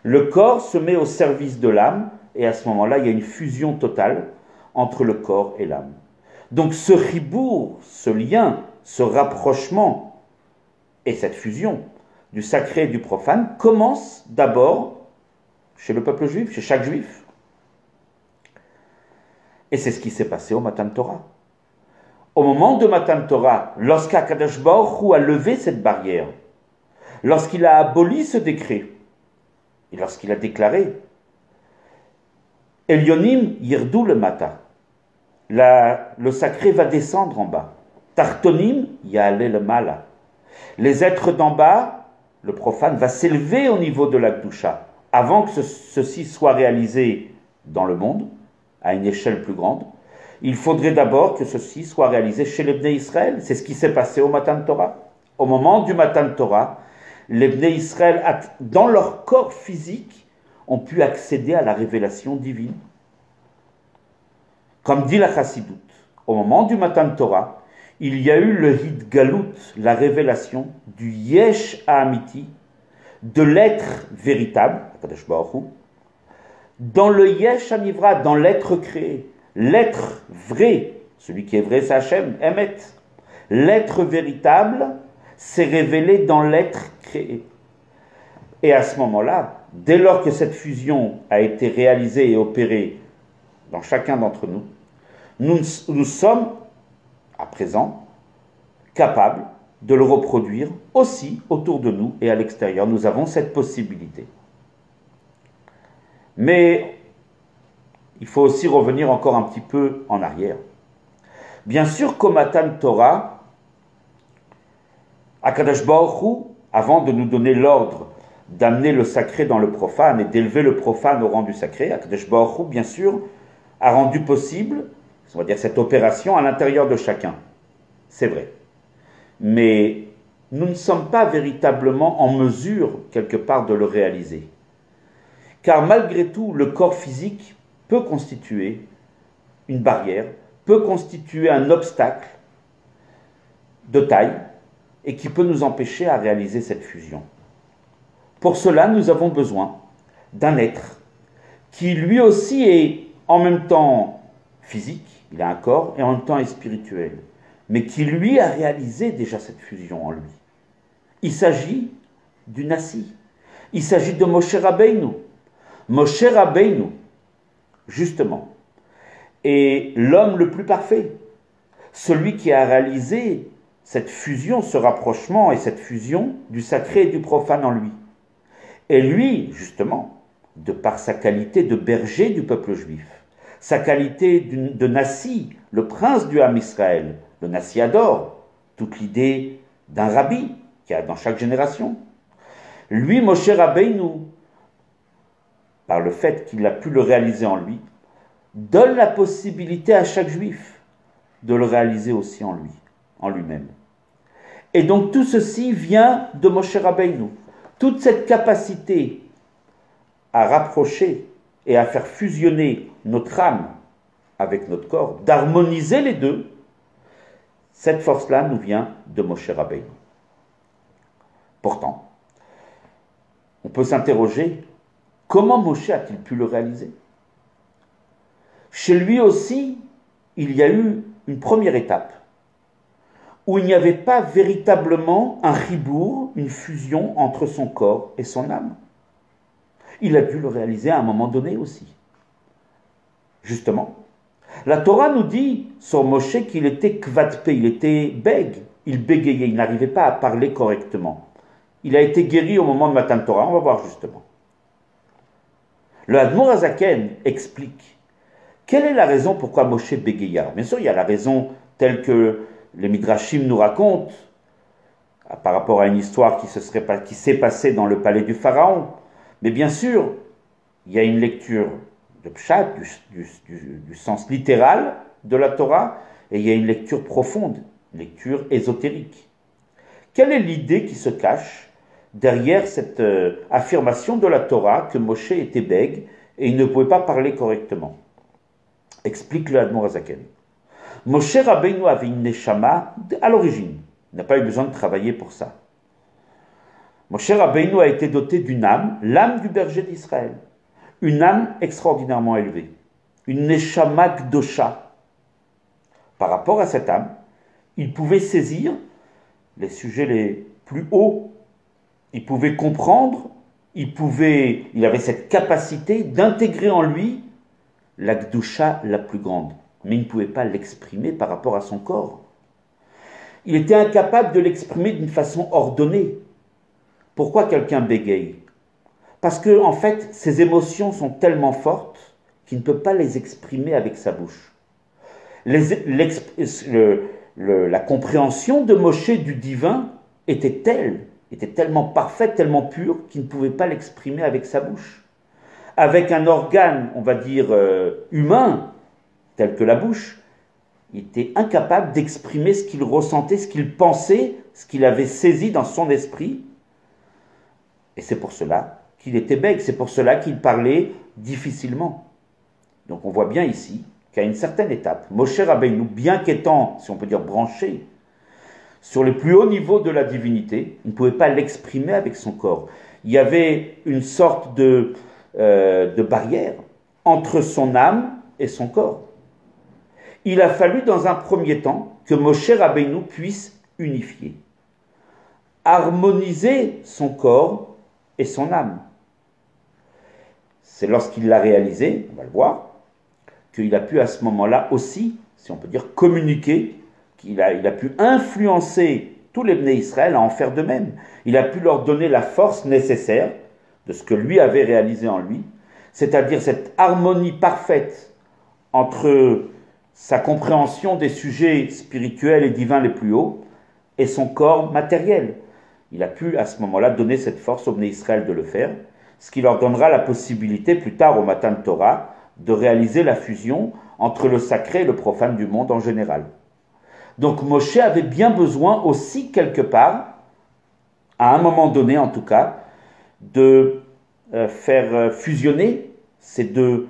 Le corps se met au service de l'âme, et à ce moment-là, il y a une fusion totale entre le corps et l'âme. Donc ce chibour, ce lien, ce rapprochement et cette fusion du sacré et du profane commence d'abord chez le peuple juif, chez chaque juif. Et c'est ce qui s'est passé au Matan Torah. Au moment de Matan Torah, lorsqu'Akadosh Baruch Hu a levé cette barrière, lorsqu'il a aboli ce décret, et lorsqu'il a déclaré Elyonim yirdu le mata, le sacré va descendre en bas. Tartonim ya'ale le mala. Les êtres d'en bas, le profane, va s'élever au niveau de la Kedusha. Avant que ceci soit réalisé dans le monde, à une échelle plus grande, il faudrait d'abord que ceci soit réalisé chez les Bnei Israël. C'est ce qui s'est passé au Matan Torah. Au moment du Matan Torah, les Bnei Israël, dans leur corps physique, ont pu accéder à la révélation divine. Comme dit la Chassidoute, au moment du Matan Torah, il y a eu le Hidgalut, la révélation du Yesh Ha'amiti, de l'être véritable, dans le Yesh Hanivra, dans l'être créé, l'être vrai, celui qui est vrai c'est Hachem, Emet. L'être véritable s'est révélé dans l'être créé. Et à ce moment-là, dès lors que cette fusion a été réalisée et opérée dans chacun d'entre nous, nous sommes, à présent, capables de le reproduire aussi autour de nous et à l'extérieur. Nous avons cette possibilité. Mais il faut aussi revenir encore un petit peu en arrière. Bien sûr qu'au Matan Torah, Akadosh Baruch Hu, avant de nous donner l'ordre d'amener le sacré dans le profane et d'élever le profane au rang du sacré, Akadosh Baruch Hu, bien sûr, a rendu possible, on va dire, cette opération à l'intérieur de chacun. C'est vrai. Mais nous ne sommes pas véritablement en mesure, quelque part, de le réaliser. Car malgré tout, le corps physique peut constituer une barrière, peut constituer un obstacle de taille et qui peut nous empêcher à réaliser cette fusion. Pour cela, nous avons besoin d'un être qui lui aussi est en même temps physique, il a un corps, et en même temps est spirituel, mais qui lui a réalisé déjà cette fusion en lui. Il s'agit du Nassi, il s'agit de Moshe Rabbeinu. Moshe Rabbeinu, justement, est l'homme le plus parfait, celui qui a réalisé cette fusion, ce rapprochement et cette fusion du sacré et du profane en lui. Et lui, justement, de par sa qualité de berger du peuple juif, sa qualité de Nassi, le prince du Ham Israël, le Nassi adore, toute l'idée d'un rabbi qu'il y a dans chaque génération. Lui, Moshe Rabbeinu, par le fait qu'il a pu le réaliser en lui, donne la possibilité à chaque juif de le réaliser aussi en lui, en lui-même. Et donc tout ceci vient de Moshe Rabbeinu. Toute cette capacité à rapprocher et à faire fusionner notre âme avec notre corps, d'harmoniser les deux, cette force-là nous vient de Moshe Rabbeinu. Pourtant, on peut s'interroger, comment Moshe a-t-il pu le réaliser? Chez lui aussi, il y a eu une première étape, où il n'y avait pas véritablement un chibour, une fusion entre son corps et son âme. Il a dû le réaliser à un moment donné aussi. Justement, la Torah nous dit sur Moshe qu'il était kvatpé, il était bègue, il bégayait, il n'arrivait pas à parler correctement. Il a été guéri au moment de Matan Torah, on va voir justement. Le Admor Hazaken explique quelle est la raison pourquoi Moshe bégaya. Bien sûr, il y a la raison telle que les Midrashim nous racontent, par rapport à une histoire qui s'est passée dans le palais du Pharaon. Mais bien sûr, il y a une lecture de Pshat, du sens littéral de la Torah, et il y a une lecture profonde, une lecture ésotérique. Quelle est l'idée qui se cache derrière cette affirmation de la Torah que Moshe était bègue et il ne pouvait pas parler correctement? Explique le Admor Hazaken. Moshe Rabbeinu avait une neshama à l'origine. Il n'a pas eu besoin de travailler pour ça. Moshe Rabbeinu a été doté d'une âme, l'âme du berger d'Israël. Une âme extraordinairement élevée. Une neshama kdosha. Par rapport à cette âme, il pouvait saisir les sujets les plus hauts. Il pouvait comprendre, il avait cette capacité d'intégrer en lui la kdosha la plus grande. Mais il ne pouvait pas l'exprimer par rapport à son corps. Il était incapable de l'exprimer d'une façon ordonnée. Pourquoi quelqu'un bégaye? Parce que, en fait, ses émotions sont tellement fortes qu'il ne peut pas les exprimer avec sa bouche. La compréhension de Moshe du divin était tellement parfaite, tellement pure, qu'il ne pouvait pas l'exprimer avec sa bouche. avec un organe, on va dire, humain, tel que la bouche, il était incapable d'exprimer ce qu'il ressentait, ce qu'il pensait, ce qu'il avait saisi dans son esprit. Et c'est pour cela qu'il était bègue, c'est pour cela qu'il parlait difficilement. Donc on voit bien ici qu'à une certaine étape, Moshe Rabbeinu, bien qu'étant, si on peut dire, branché sur les plus hauts niveaux de la divinité, il ne pouvait pas l'exprimer avec son corps. Il y avait une sorte de barrière entre son âme et son corps. Il a fallu dans un premier temps que Moshe Rabbeinu puisse unifier, harmoniser son corps et son âme. C'est lorsqu'il l'a réalisé, on va le voir, qu'il a pu à ce moment-là aussi, si on peut dire, communiquer, qu'il a pu influencer tous les Bnei Israël à en faire de même. Il a pu leur donner la force nécessaire de ce que lui avait réalisé en lui, c'est-à-dire cette harmonie parfaite entre sa compréhension des sujets spirituels et divins les plus hauts et son corps matériel. Il a pu à ce moment-là donner cette force aux Bnei Israël de le faire, ce qui leur donnera la possibilité plus tard au Matan Torah de réaliser la fusion entre le sacré et le profane du monde en général. Donc Moshe avait bien besoin aussi quelque part, à un moment donné en tout cas, de faire fusionner ces deux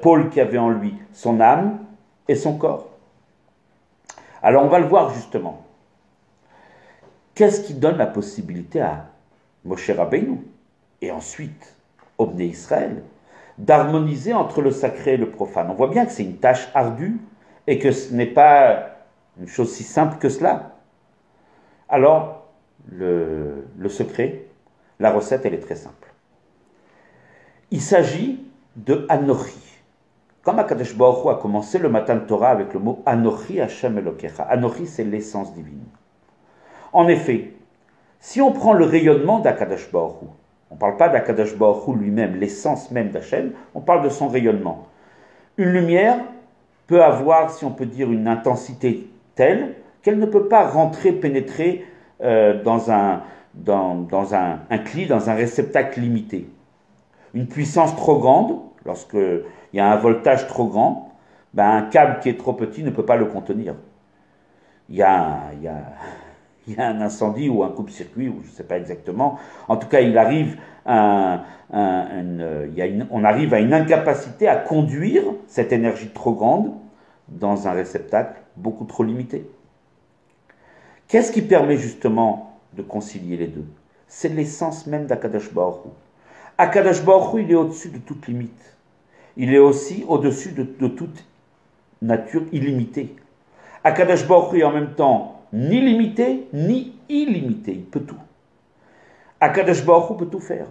pôles qu'il y avait en lui, son âme et son corps. Alors on va le voir justement. Qu'est-ce qui donne la possibilité à Moshe Rabbeinu et ensuite au Bnei Israël d'harmoniser entre le sacré et le profane? On voit bien que c'est une tâche ardue et que ce n'est pas une chose si simple que cela. Alors, le secret, la recette, elle est très simple. Il s'agit de Anochi. Comme Akadosh Baruch Hu a commencé le Matan Torah avec le mot Anochi Hashem Elokecha. Anochi, c'est l'essence divine. En effet, si on prend le rayonnement d'Akadosh Baruch Hu, on ne parle pas d'Akadosh Baruch Hu lui-même, l'essence même d'Hachem, on parle de son rayonnement. Une lumière peut avoir, si on peut dire, une intensité telle qu'elle ne peut pas rentrer, pénétrer dans un cli, dans un réceptacle limité. Une puissance trop grande, lorsqu'il y a un voltage trop grand, un câble qui est trop petit ne peut pas le contenir. Il y a un incendie ou un coupe-circuit, ou je ne sais pas exactement. En tout cas, on arrive à une incapacité à conduire cette énergie trop grande dans un réceptacle beaucoup trop limité. Qu'est-ce qui permet justement de concilier les deux? C'est l'essence même d'Akadosh Baruch Hu. Akadosh Baruch Hu, il est au-dessus de toute limite. Il est aussi au-dessus de toute nature illimitée. Akadosh Baruch Hu est en même temps ni limité, ni illimité. Il peut tout. Akadosh Baruch Hu peut tout faire.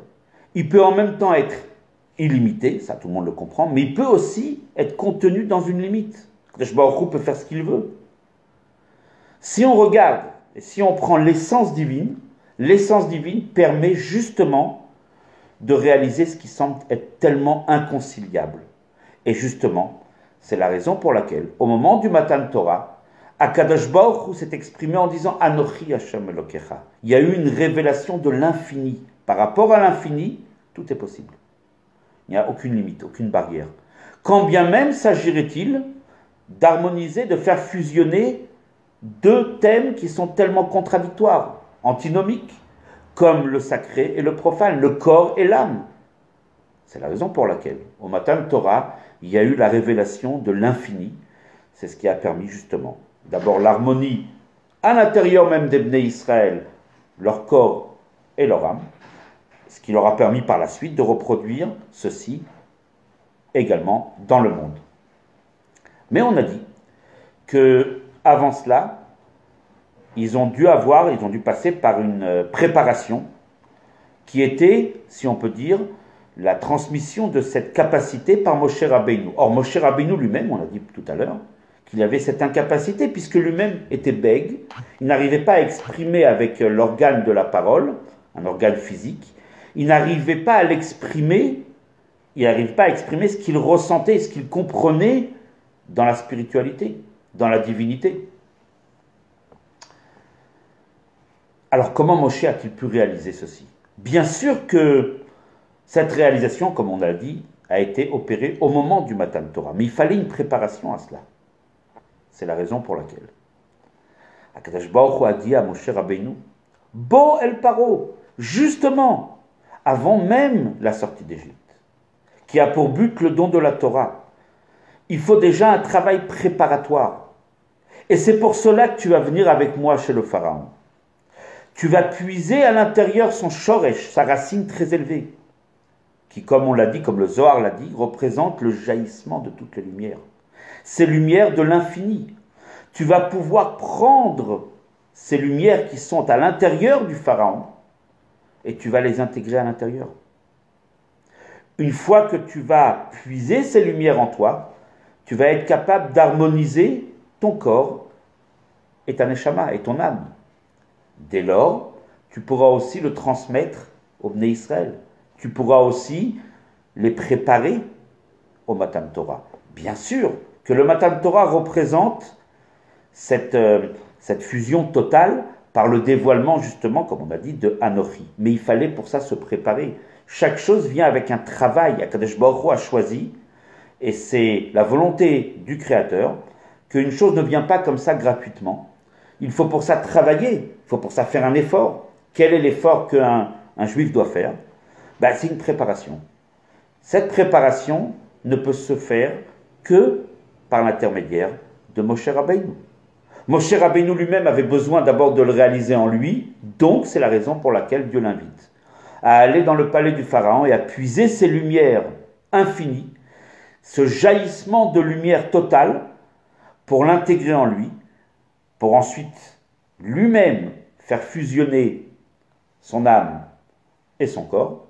Il peut en même temps être illimité, ça tout le monde le comprend, mais il peut aussi être contenu dans une limite. Akadosh Baruch Hu peut faire ce qu'il veut. Si on regarde, et si on prend l'essence divine permet justement de réaliser ce qui semble être tellement inconciliable. Et justement, c'est la raison pour laquelle, au moment du Matan Torah, Akadosh Baruch Hu s'est exprimé en disant Anochi Hashem Elokecha. Il y a eu une révélation de l'infini. Par rapport à l'infini, tout est possible. Il n'y a aucune limite, aucune barrière. Quand bien même s'agirait-il d'harmoniser, de faire fusionner deux thèmes qui sont tellement contradictoires, antinomiques, comme le sacré et le profane, le corps et l'âme. C'est la raison pour laquelle, au Matan Torah, il y a eu la révélation de l'infini. C'est ce qui a permis justement, d'abord l'harmonie à l'intérieur même des Bnei Israël, leur corps et leur âme, ce qui leur a permis par la suite de reproduire ceci également dans le monde. Mais on a dit que avant cela, ils ont dû passer par une préparation qui était, si on peut dire, la transmission de cette capacité par Moshe Rabbeinu. Or, Moshe Rabbeinu lui-même, on l'a dit tout à l'heure, qu'il avait cette incapacité, puisque lui-même était bègue, il n'arrivait pas à exprimer avec l'organe de la parole, un organe physique, il n'arrivait pas à l'exprimer, ce qu'il ressentait, ce qu'il comprenait dans la spiritualité, dans la divinité. Alors comment Moshe a-t-il pu réaliser ceci? Bien sûr que Cette réalisation, comme on l'a dit, a été opérée au moment du Matan Torah. Mais il fallait une préparation à cela. C'est la raison pour laquelle Akadosh Baruch Hu a dit à Moshe Rabbeinu, Bo el Paro, justement, avant même la sortie d'Égypte, qui a pour but le don de la Torah, il faut déjà un travail préparatoire. Et c'est pour cela que tu vas venir avec moi chez le Pharaon. Tu vas puiser à l'intérieur son shoresh, sa racine très élevée, qui, comme on l'a dit, comme le Zohar l'a dit, représente le jaillissement de toutes les lumières. Ces lumières de l'infini. Tu vas pouvoir prendre ces lumières qui sont à l'intérieur du Pharaon et tu vas les intégrer à l'intérieur. Une fois que tu vas puiser ces lumières en toi, tu vas être capable d'harmoniser ton corps et ta neshama et ton âme. Dès lors, tu pourras aussi le transmettre au Bnei Israël. Tu pourras aussi les préparer au Matan Torah. Bien sûr que le Matan Torah représente cette fusion totale par le dévoilement, justement, comme on a dit, de Anochi. Mais il fallait pour ça se préparer. Chaque chose vient avec un travail. Akadosh Baruch Hu a choisi, et c'est la volonté du Créateur, qu'une chose ne vient pas comme ça gratuitement. Il faut pour ça travailler, il faut pour ça faire un effort. Quel est l'effort qu'un juif doit faire? C'est une préparation. Cette préparation ne peut se faire que par l'intermédiaire de Moshe Rabbeinu. Moshe Rabbeinu lui-même avait besoin d'abord de le réaliser en lui, donc c'est la raison pour laquelle Dieu l'invite à aller dans le palais du Pharaon et à puiser ces lumières infinies, ce jaillissement de lumière totale, pour l'intégrer en lui, pour ensuite lui-même faire fusionner son âme et son corps,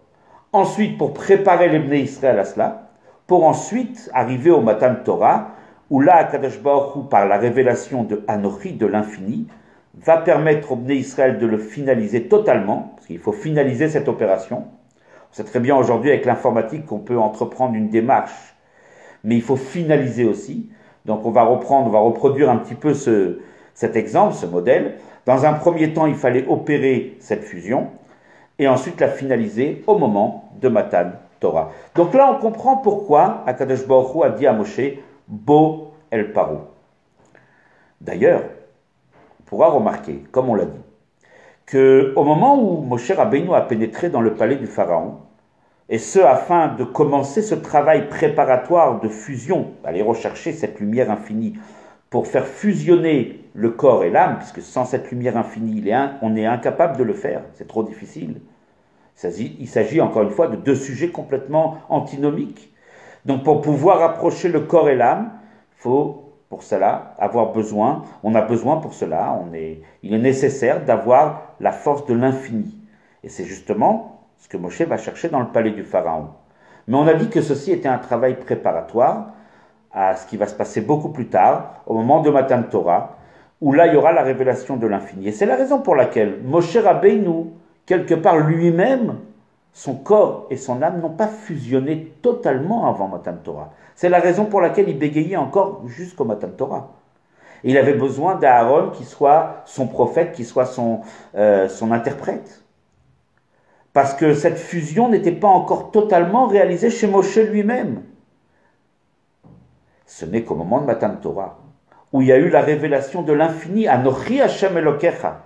ensuite pour préparer les Bnei Israël à cela, pour ensuite arriver au Matan Torah, où là, Akadosh Baruch Hu, par la révélation de Anochi, de l'infini, va permettre au Bnei Israël de le finaliser totalement, parce qu'il faut finaliser cette opération. On sait très bien aujourd'hui avec l'informatique qu'on peut entreprendre une démarche, mais il faut finaliser aussi. Donc on va reproduire un petit peu cet exemple, ce modèle. Dans un premier temps, il fallait opérer cette fusion, et ensuite la finaliser au moment de Matan Torah. Donc là, on comprend pourquoi Akadosh Baruch Hu a dit à Moshe, Bo el Paro. D'ailleurs, on pourra remarquer, comme on l'a dit, qu'au moment où Moshe Rabbeinu a pénétré dans le palais du Pharaon, et ce afin de commencer ce travail préparatoire de fusion, aller rechercher cette lumière infinie pour faire fusionner le corps et l'âme, puisque sans cette lumière infinie, on est incapable de le faire, c'est trop difficile. Il s'agit encore une fois de deux sujets complètement antinomiques. Donc pour pouvoir approcher le corps et l'âme, il faut pour cela on a besoin pour cela, il est nécessaire d'avoir la force de l'infini. Et c'est justement ce que Moshe va chercher dans le palais du Pharaon. Mais on a dit que ceci était un travail préparatoire à ce qui va se passer beaucoup plus tard, au moment de Matan Torah, où là il y aura la révélation de l'infini. Et c'est la raison pour laquelle Moshe Rabbeinu, quelque part lui-même, son corps et son âme n'ont pas fusionné totalement avant Matan Torah. C'est la raison pour laquelle il bégayait encore jusqu'au Matan Torah. Et il avait besoin d'Aaron qui soit son prophète, qui soit son interprète. Parce que cette fusion n'était pas encore totalement réalisée chez Moshe lui-même. Ce n'est qu'au moment de Matan Torah, où il y a eu la révélation de l'infini, Anochi Hashem Elokecha.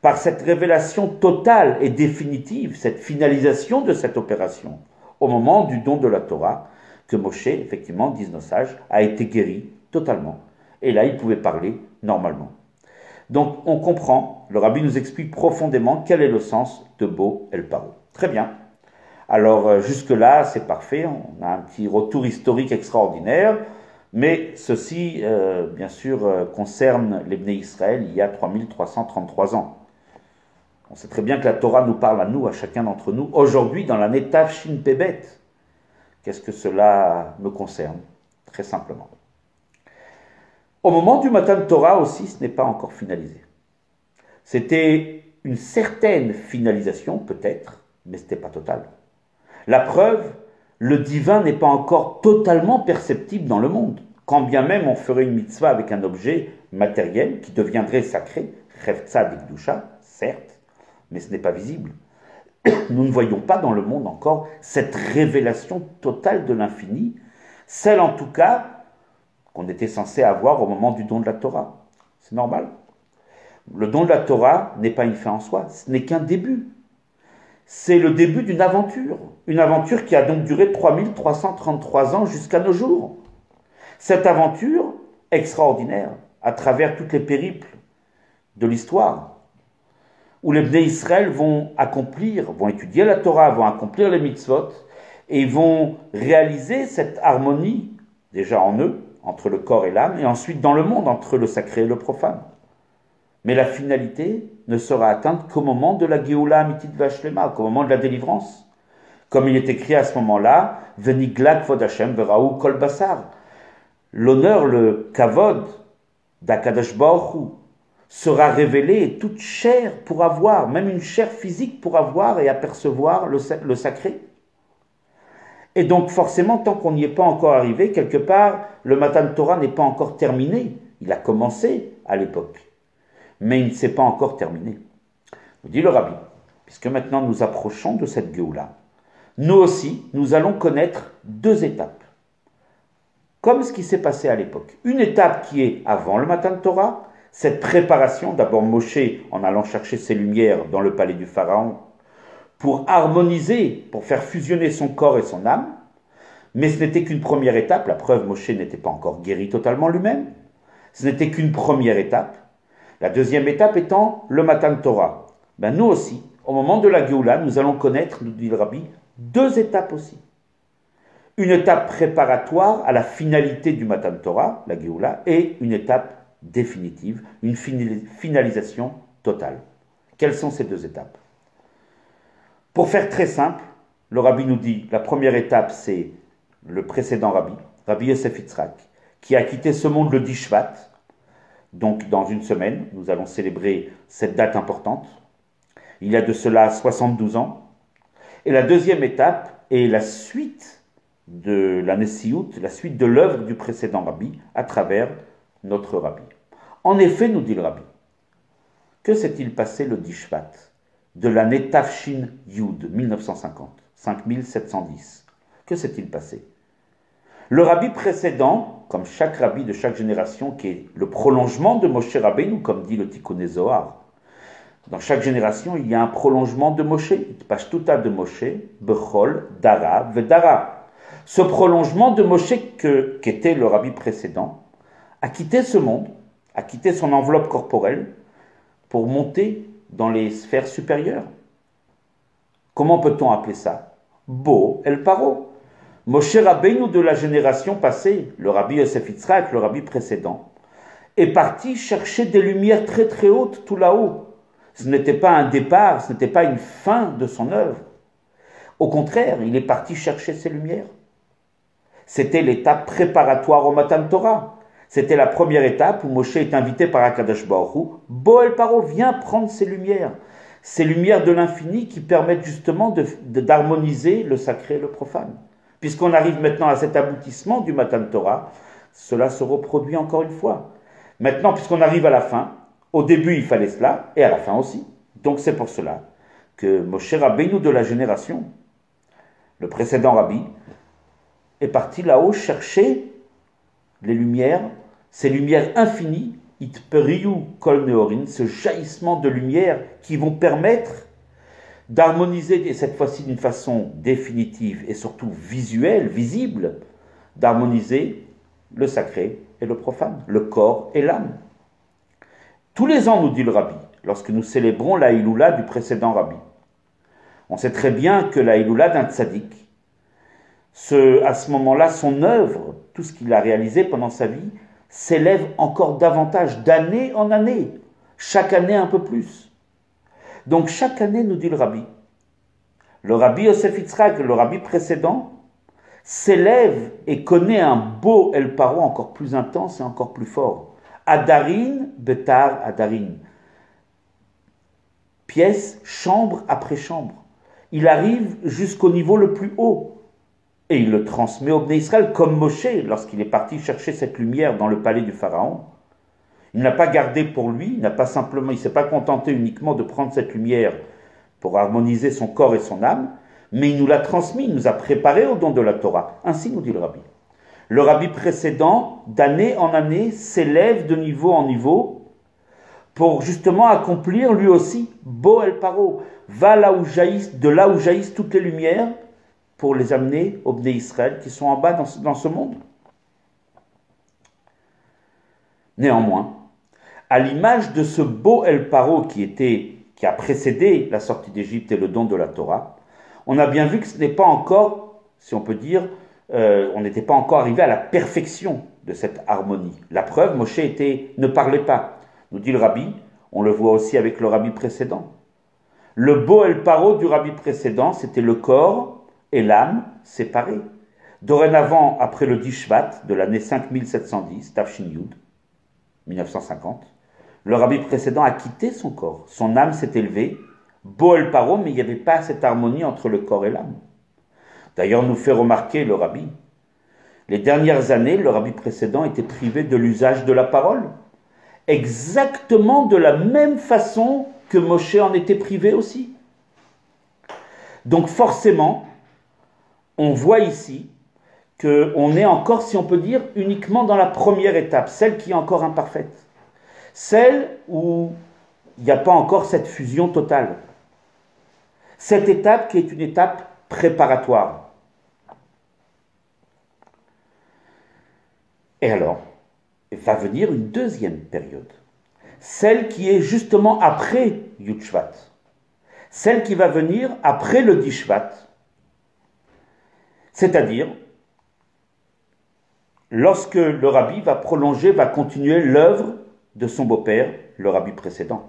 Par cette révélation totale et définitive, cette finalisation de cette opération, au moment du don de la Torah, que Moshe, effectivement, disent nos sages, a été guéri totalement. Et là, il pouvait parler normalement. Donc, on comprend, le Rabbi nous explique profondément quel est le sens de Bo el Paro. Très bien. Alors, jusque-là, c'est parfait. On a un petit retour historique extraordinaire. Mais ceci, bien sûr, concerne les Bnei Israël il y a 3333 ans. On sait très bien que la Torah nous parle à nous, à chacun d'entre nous, aujourd'hui dans l'année Tafshin Pebet. Qu'est-ce que cela me concerne? Très simplement. Au moment du Matan Torah aussi, ce n'est pas encore finalisé. C'était une certaine finalisation, peut-être, mais ce n'était pas total. La preuve, le divin n'est pas encore totalement perceptible dans le monde. Quand bien même on ferait une mitzvah avec un objet matériel qui deviendrait sacré, Chefetza d'Ikdusha, certes, mais ce n'est pas visible. nous ne voyons pas dans le monde encore cette révélation totale de l'infini, celle en tout cas qu'on était censé avoir au moment du don de la Torah. C'est normal. Le don de la Torah n'est pas une fin en soi, ce n'est qu'un début. C'est le début d'une aventure qui a donc duré 3333 ans jusqu'à nos jours. Cette aventure extraordinaire, à travers toutes les périples de l'histoire, où les Bnei Israël vont étudier la Torah, vont accomplir les mitzvot, et vont réaliser cette harmonie, déjà en eux, entre le corps et l'âme, et ensuite dans le monde, entre le sacré et le profane. Mais la finalité ne sera atteinte qu'au moment de la Géoula Amitit Vashlema, qu'au moment de la délivrance. Comme il est écrit à ce moment-là, Venigla Kvod Hashem Veraou Kol Basar. L'honneur, le kavod d'Akadosh Baruch Hu sera révélé et toute chair pourra voir, même une chair physique pourra voir et apercevoir le sacré. Et donc forcément, tant qu'on n'y est pas encore arrivé, quelque part, le Matan Torah n'est pas encore terminé. Il a commencé à l'époque, mais il ne s'est pas encore terminé. Nous dit le Rabbi, puisque maintenant nous approchons de cette Géoula, nous aussi, nous allons connaître deux étapes, comme ce qui s'est passé à l'époque. Une étape qui est avant le Matan Torah, cette préparation, d'abord Moshe en allant chercher ses lumières dans le palais du Pharaon, pour harmoniser, pour faire fusionner son corps et son âme, mais ce n'était qu'une première étape, la preuve, Moshe n'était pas encore guéri totalement lui-même, ce n'était qu'une première étape. La deuxième étape étant le Matan Torah. Nous aussi, au moment de la Géoula, nous allons connaître, nous dit le Rabbi, deux étapes aussi. Une étape préparatoire à la finalité du Matan Torah, la Géoula, et une étape définitive, une finalisation totale. Quelles sont ces deux étapes? Pour faire très simple, le Rabbi nous dit, la première étape, c'est le précédent Rabbi, Rabbi Yosef Yitzhak, qui a quitté ce monde le 10 Shvat. Donc dans une semaine, nous allons célébrer cette date importante. Il y a de cela 72 ans. Et la deuxième étape est la suite de la Nessiout, la suite de l'œuvre du précédent Rabbi, à travers notre Rabbi. En effet, nous dit le Rabbi, que s'est-il passé le 10 Shvat de l'année Tafshin Yud 1950, 5710? Que s'est-il passé? Le Rabbi précédent, comme chaque Rabbi de chaque génération, qui est le prolongement de Moshe Rabbeinu, comme dit le Tikkun Zohar, dans chaque génération, il y a un prolongement de Moshe, Pashtuta de Moshe, Bechol, Dara, Vedara. Ce prolongement de Moshe qu'était le Rabbi précédent, a quitté ce monde, a quitté son enveloppe corporelle pour monter dans les sphères supérieures. Comment peut-on appeler ça? Bo El Paro. Moshe Rabbeinu de la génération passée, le Rabbi Yosef Yitzhak, le Rabbi précédent, est parti chercher des lumières très très hautes tout là-haut. Ce n'était pas un départ, ce n'était pas une fin de son œuvre. Au contraire, il est parti chercher ces lumières. C'était l'étape préparatoire au Matan Torah. C'était la première étape où Moshe est invité par Akadosh Baruch Hu. Bo El Paro, viens prendre ces lumières de l'infini qui permettent justement d'harmoniser le sacré et le profane. Puisqu'on arrive maintenant à cet aboutissement du Matan Torah, cela se reproduit encore une fois. Maintenant, puisqu'on arrive à la fin, au début il fallait cela, et à la fin aussi. Donc c'est pour cela que Moshe Rabbeinu de la génération, le précédent Rabbi, est parti là-haut chercher les lumières, ces lumières infinies, Itperiyu Kol Neorin, ce jaillissement de lumière qui vont permettre d'harmoniser, et cette fois-ci d'une façon définitive et surtout visuelle, visible, d'harmoniser le sacré et le profane, le corps et l'âme. Tous les ans, nous dit le Rabbi, lorsque nous célébrons la Iloula du précédent Rabbi, on sait très bien que la Iloula d'un tzaddik, à ce moment-là, son œuvre, tout ce qu'il a réalisé pendant sa vie, s'élève encore davantage, d'année en année, chaque année un peu plus. Donc chaque année, nous dit le Rabbi Yosef Yitzhak, le Rabbi précédent, s'élève et connaît un beau El Paro encore plus intense et encore plus fort. Adarin, Betar, Adarin. Pièce, chambre après chambre. Il arrive jusqu'au niveau le plus haut. Et il le transmet au Bnei Israël comme Moshe, lorsqu'il est parti chercher cette lumière dans le palais du Pharaon. Il n'a pas gardé pour lui, il ne s'est pas contenté uniquement de prendre cette lumière pour harmoniser son corps et son âme, mais il nous l'a transmis, il nous a préparé au don de la Torah. Ainsi nous dit le Rabbi. Le Rabbi précédent, d'année en année, s'élève de niveau en niveau pour justement accomplir lui aussi Bo El Paro, va là où jaillissent, de là où jaillissent toutes les lumières, pour les amener aux Bnei Israël qui sont en bas dans ce monde. Néanmoins, à l'image de ce Bo El Paro qui a précédé la sortie d'Égypte et le don de la Torah, on a bien vu que ce n'est pas encore, si on peut dire, on n'était pas encore arrivé à la perfection de cette harmonie. La preuve, Moshe ne parlait pas. Nous dit le Rabbi, on le voit aussi avec le Rabbi précédent. Le Bo El Paro du Rabbi précédent, c'était le corps et l'âme séparés. Dorénavant, après le Dishvat de l'année 5710, Tafshin Yud, 1950, le Rabbi précédent a quitté son corps. Son âme s'est élevée, Bo El Paro, mais il n'y avait pas cette harmonie entre le corps et l'âme. D'ailleurs, nous fait remarquer le Rabbi, les dernières années, le Rabbi précédent était privé de l'usage de la parole, exactement de la même façon que Moshe en était privé aussi. Donc forcément, on voit ici qu'on est encore, si on peut dire, uniquement dans la première étape, celle qui est encore imparfaite, celle où il n'y a pas encore cette fusion totale. Cette étape qui est une étape préparatoire. Et alors, va venir une deuxième période, celle qui est justement après Yud Shvat, celle qui va venir après le Dishvat, c'est-à-dire lorsque le Rabbi va prolonger, va continuer l'œuvre de son beau-père, le Rabbi précédent.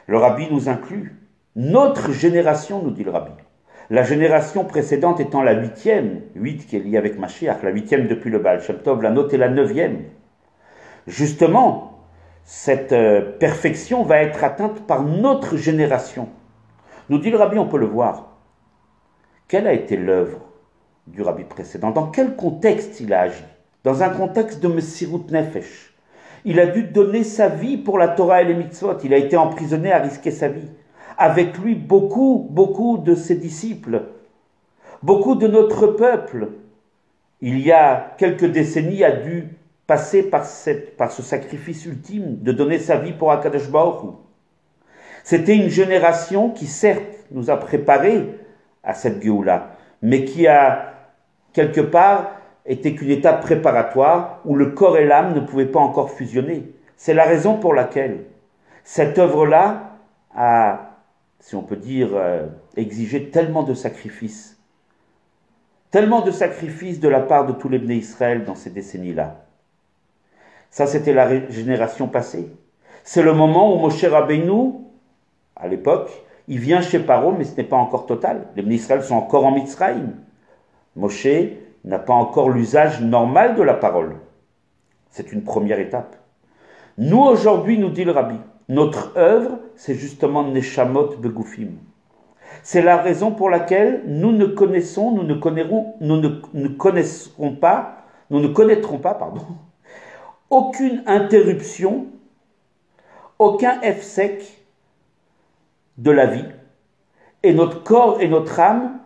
Le Rabbi nous inclut, notre génération, nous dit le Rabbi. La génération précédente étant la 8e, 8 qui est liée avec Mashiach, la 8e depuis le Baal Shem Tov, la nôtre est la 9e. Justement, cette perfection va être atteinte par notre génération. Nous dit le Rabbi, on peut le voir. Quelle a été l'œuvre du Rabbi précédent? Dans quel contexte il a agi? Dans un contexte de Messirut Nefesh. Il a dû donner sa vie pour la Torah et les mitzvot. Il a été emprisonné à risquer sa vie. Avec lui, beaucoup de ses disciples, beaucoup de notre peuple, il y a quelques décennies, a dû passer par ce sacrifice ultime de donner sa vie pour Akadosh Baruch Hu. C'était une génération qui, certes, nous a préparés à cette Géoula, mais qui a, quelque part, été qu'une étape préparatoire où le corps et l'âme ne pouvaient pas encore fusionner. C'est la raison pour laquelle cette œuvre-là a, si on peut dire, exigé tellement de sacrifices de la part de tous les Bnei Israël dans ces décennies-là. Ça, c'était la génération passée. C'est le moment où Moshe Rabbeinu, à l'époque, il vient chez Paro, mais ce n'est pas encore total. Les Bnei Israël sont encore en Mitzrayim. Moshe n'a pas encore l'usage normal de la parole. C'est une première étape. Nous, aujourd'hui, nous dit le Rabbi, notre œuvre, c'est justement Neshamot Begoufim. C'est la raison pour laquelle nous ne connaîtrons pas, aucune interruption, aucun F-sec de la vie, et notre corps et notre âme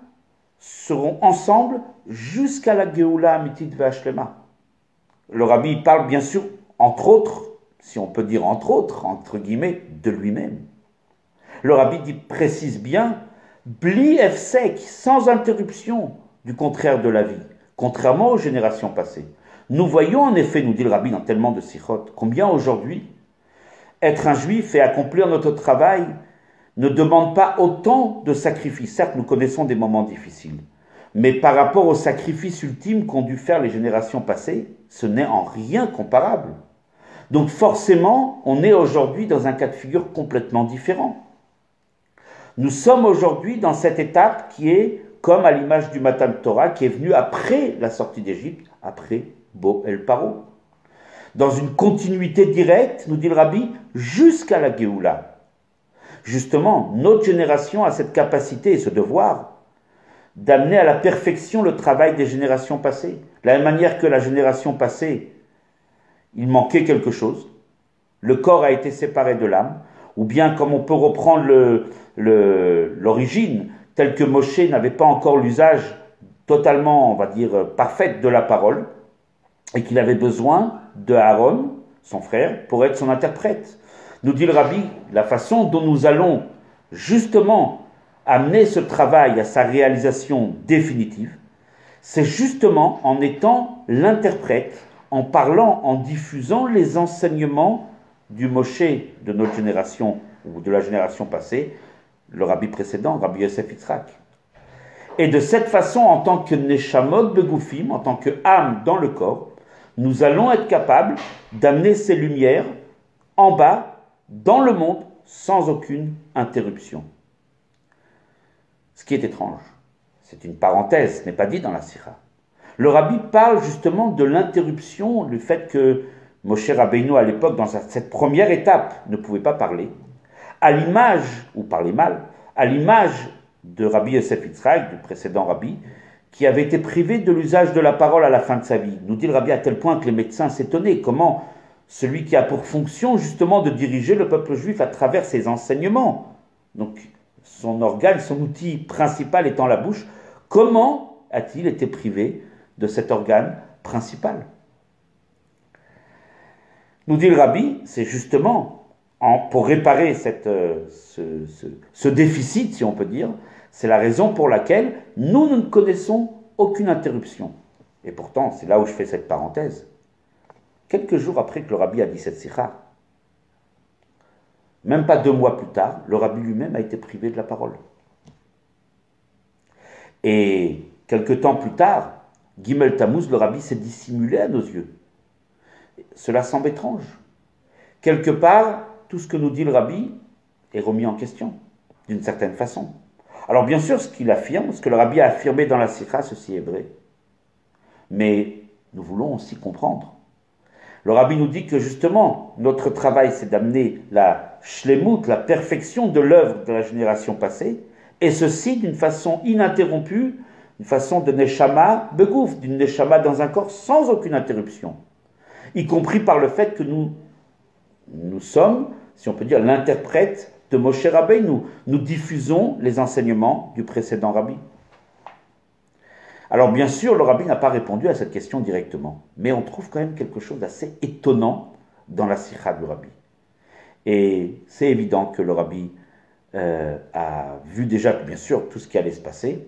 seront ensemble jusqu'à la Géoula Amitit Ve'Ashlema. Le Rabbi parle bien sûr, entre autres, si on peut dire entre guillemets, de lui-même. Le Rabbi précise bien, bli efsek, sans interruption, du contraire de la vie, contrairement aux générations passées. Nous voyons en effet, nous dit le Rabbi dans tellement de sikhot, combien aujourd'hui, être un juif et accomplir notre travail ne demande pas autant de sacrifices. Certes, nous connaissons des moments difficiles, mais par rapport au sacrifice ultime qu'ont dû faire les générations passées, ce n'est en rien comparable. Donc forcément, on est aujourd'hui dans un cas de figure complètement différent. Nous sommes aujourd'hui dans cette étape qui est comme à l'image du Matan Torah, qui est venu après la sortie d'Égypte, après Bo El Paro. Dans une continuité directe, nous dit le Rabbi, jusqu'à la Géoula. Justement, notre génération a cette capacité et ce devoir d'amener à la perfection le travail des générations passées. De la même manière que la génération passée, il manquait quelque chose. Le corps a été séparé de l'âme. ou bien comme on peut reprendre l'origine, tel que Moshe n'avait pas encore l'usage totalement, on va dire, parfait de la parole, et qu'il avait besoin de Aaron, son frère, pour être son interprète. Nous dit le Rabbi, la façon dont nous allons justement amener ce travail à sa réalisation définitive, c'est justement en étant l'interprète, en parlant, en diffusant les enseignements du Moshe de notre génération, ou de la génération passée, le Rabbi précédent, Rabbi Yosef Yitzhak. Et de cette façon, en tant que Neshamot Begoufim, en tant que âme dans le corps, nous allons être capables d'amener ces lumières en bas, dans le monde, sans aucune interruption. Ce qui est étrange, c'est une parenthèse, ce n'est pas dit dans la Sira. Le Rabbi parle justement de l'interruption, le fait que Moshe Rabbeinu, à l'époque, dans cette première étape, ne pouvait pas parler, à l'image, ou parlait mal, à l'image de Rabbi Yosef Yitzhak, du précédent Rabbi, qui avait été privé de l'usage de la parole à la fin de sa vie. Nous dit le Rabbi à tel point que les médecins s'étonnaient comment celui qui a pour fonction justement de diriger le peuple juif à travers ses enseignements, donc son organe, son outil principal étant la bouche, comment a-t-il été privé de cet organe principal? Nous dit le Rabbi, c'est justement pour réparer ce déficit, si on peut dire, c'est la raison pour laquelle nous ne connaissons aucune interruption. Et pourtant, c'est là où je fais cette parenthèse. Quelques jours après que le Rabbi a dit cette sikha, même pas 2 mois plus tard, le Rabbi lui-même a été privé de la parole. Et quelques temps plus tard, Gimel Tammuz, le Rabbi s'est dissimulé à nos yeux. Cela semble étrange. Quelque part, tout ce que nous dit le Rabbi est remis en question, d'une certaine façon. Alors bien sûr, ce qu'il affirme, ce que le Rabbi a affirmé dans la sikha, ceci est vrai. Mais nous voulons aussi comprendre. Le Rabbi nous dit que justement, notre travail, c'est d'amener la shlemut, la perfection de l'œuvre de la génération passée, et ceci d'une façon ininterrompue, une façon de neshama begouf, d'une neshama dans un corps sans aucune interruption, y compris par le fait que nous sommes, si on peut dire, l'interprète de Moshe Rabbeinu. Nous diffusons les enseignements du précédent Rabbi. Alors bien sûr, le Rabbi n'a pas répondu à cette question directement, mais on trouve quand même quelque chose d'assez étonnant dans la sikha du Rabbi. Et c'est évident que le Rabbi a vu déjà, bien sûr, tout ce qui allait se passer,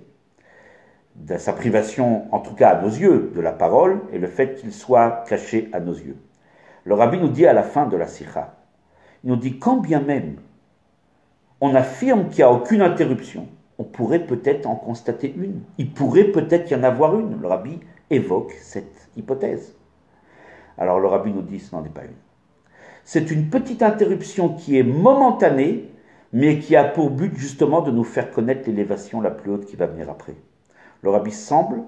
de sa privation, en tout cas à nos yeux, de la parole, et le fait qu'il soit caché à nos yeux. Le Rabbi nous dit à la fin de la sikha, il nous dit, quand bien même on affirme qu'il n'y a aucune interruption, on pourrait peut-être en constater une. Il pourrait peut-être y en avoir une. Le Rabbi évoque cette hypothèse. Alors le Rabbi nous dit, ce n'en est pas une. C'est une petite interruption qui est momentanée, mais qui a pour but justement de nous faire connaître l'élévation la plus haute qui va venir après. Le Rabbi semble,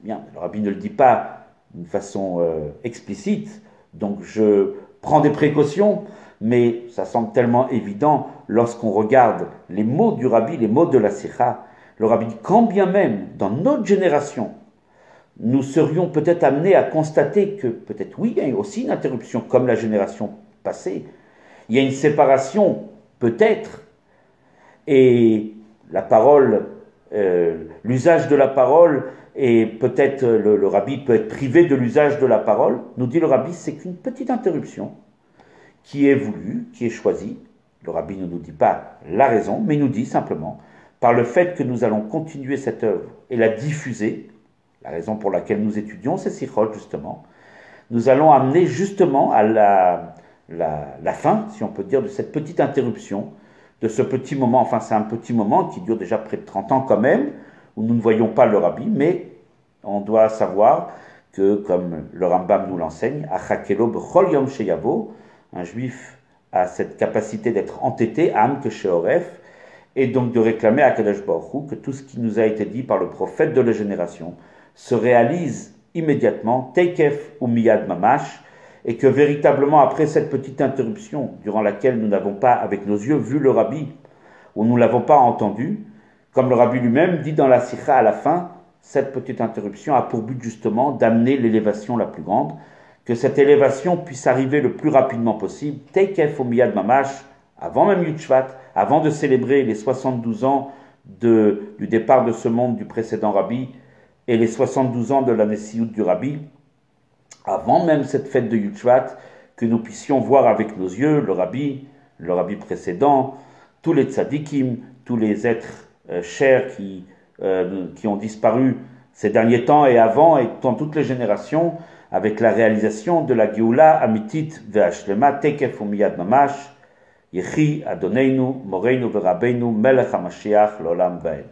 bien, le Rabbi ne le dit pas d'une façon explicite, donc je prends des précautions, mais ça semble tellement évident lorsqu'on regarde les mots du Rabbi, les mots de la sikha. Le Rabbi dit, quand bien même dans notre génération, nous serions peut-être amenés à constater que peut-être oui, il y a aussi une interruption comme la génération passée. Il y a une séparation peut-être, et la parole, l'usage de la parole, et peut-être le Rabbi peut être privé de l'usage de la parole. Nous dit le Rabbi, c'est qu'une petite interruption qui est voulu, qui est choisi. Le Rabbi ne nous dit pas la raison, mais il nous dit simplement, par le fait que nous allons continuer cette œuvre et la diffuser, la raison pour laquelle nous étudions ces sikhot justement, nous allons amener justement à la fin, si on peut dire, de cette petite interruption, de ce petit moment, enfin c'est un petit moment qui dure déjà près de 30 ans quand même, où nous ne voyons pas le Rabbi, mais on doit savoir que, comme le Rambam nous l'enseigne, Achakelo b'chol yom sheyavo, un juif a cette capacité d'être entêté, Am que Sheoref, et donc de réclamer à Kadosh Baruch Hu que tout ce qui nous a été dit par le prophète de la génération se réalise immédiatement, Teikef ou Miyad Mamash, et que véritablement après cette petite interruption, durant laquelle nous n'avons pas avec nos yeux vu le Rabbi, ou nous ne l'avons pas entendu, comme le Rabbi lui-même dit dans la sikha à la fin, cette petite interruption a pour but justement d'amener l'élévation la plus grande, que cette élévation puisse arriver le plus rapidement possible, Teikef ou Miyad Mamash, avant même Yud Shvat, avant de célébrer les 72 ans du départ de ce monde du précédent Rabbi et les 72 ans de la Nessiout du Rabbi, avant même cette fête de Yud Shvat, que nous puissions voir avec nos yeux le Rabbi précédent, tous les tzadikim, tous les êtres chers qui ont disparu ces derniers temps et avant et dans toutes les générations, avec la réalisation de la Géoula Amitit ve'ashlema tekef umiyad mamash, Yechi Adoneinu Moreinu ve'Rabbeinu Melech HaMashiach l'Olam Vaed.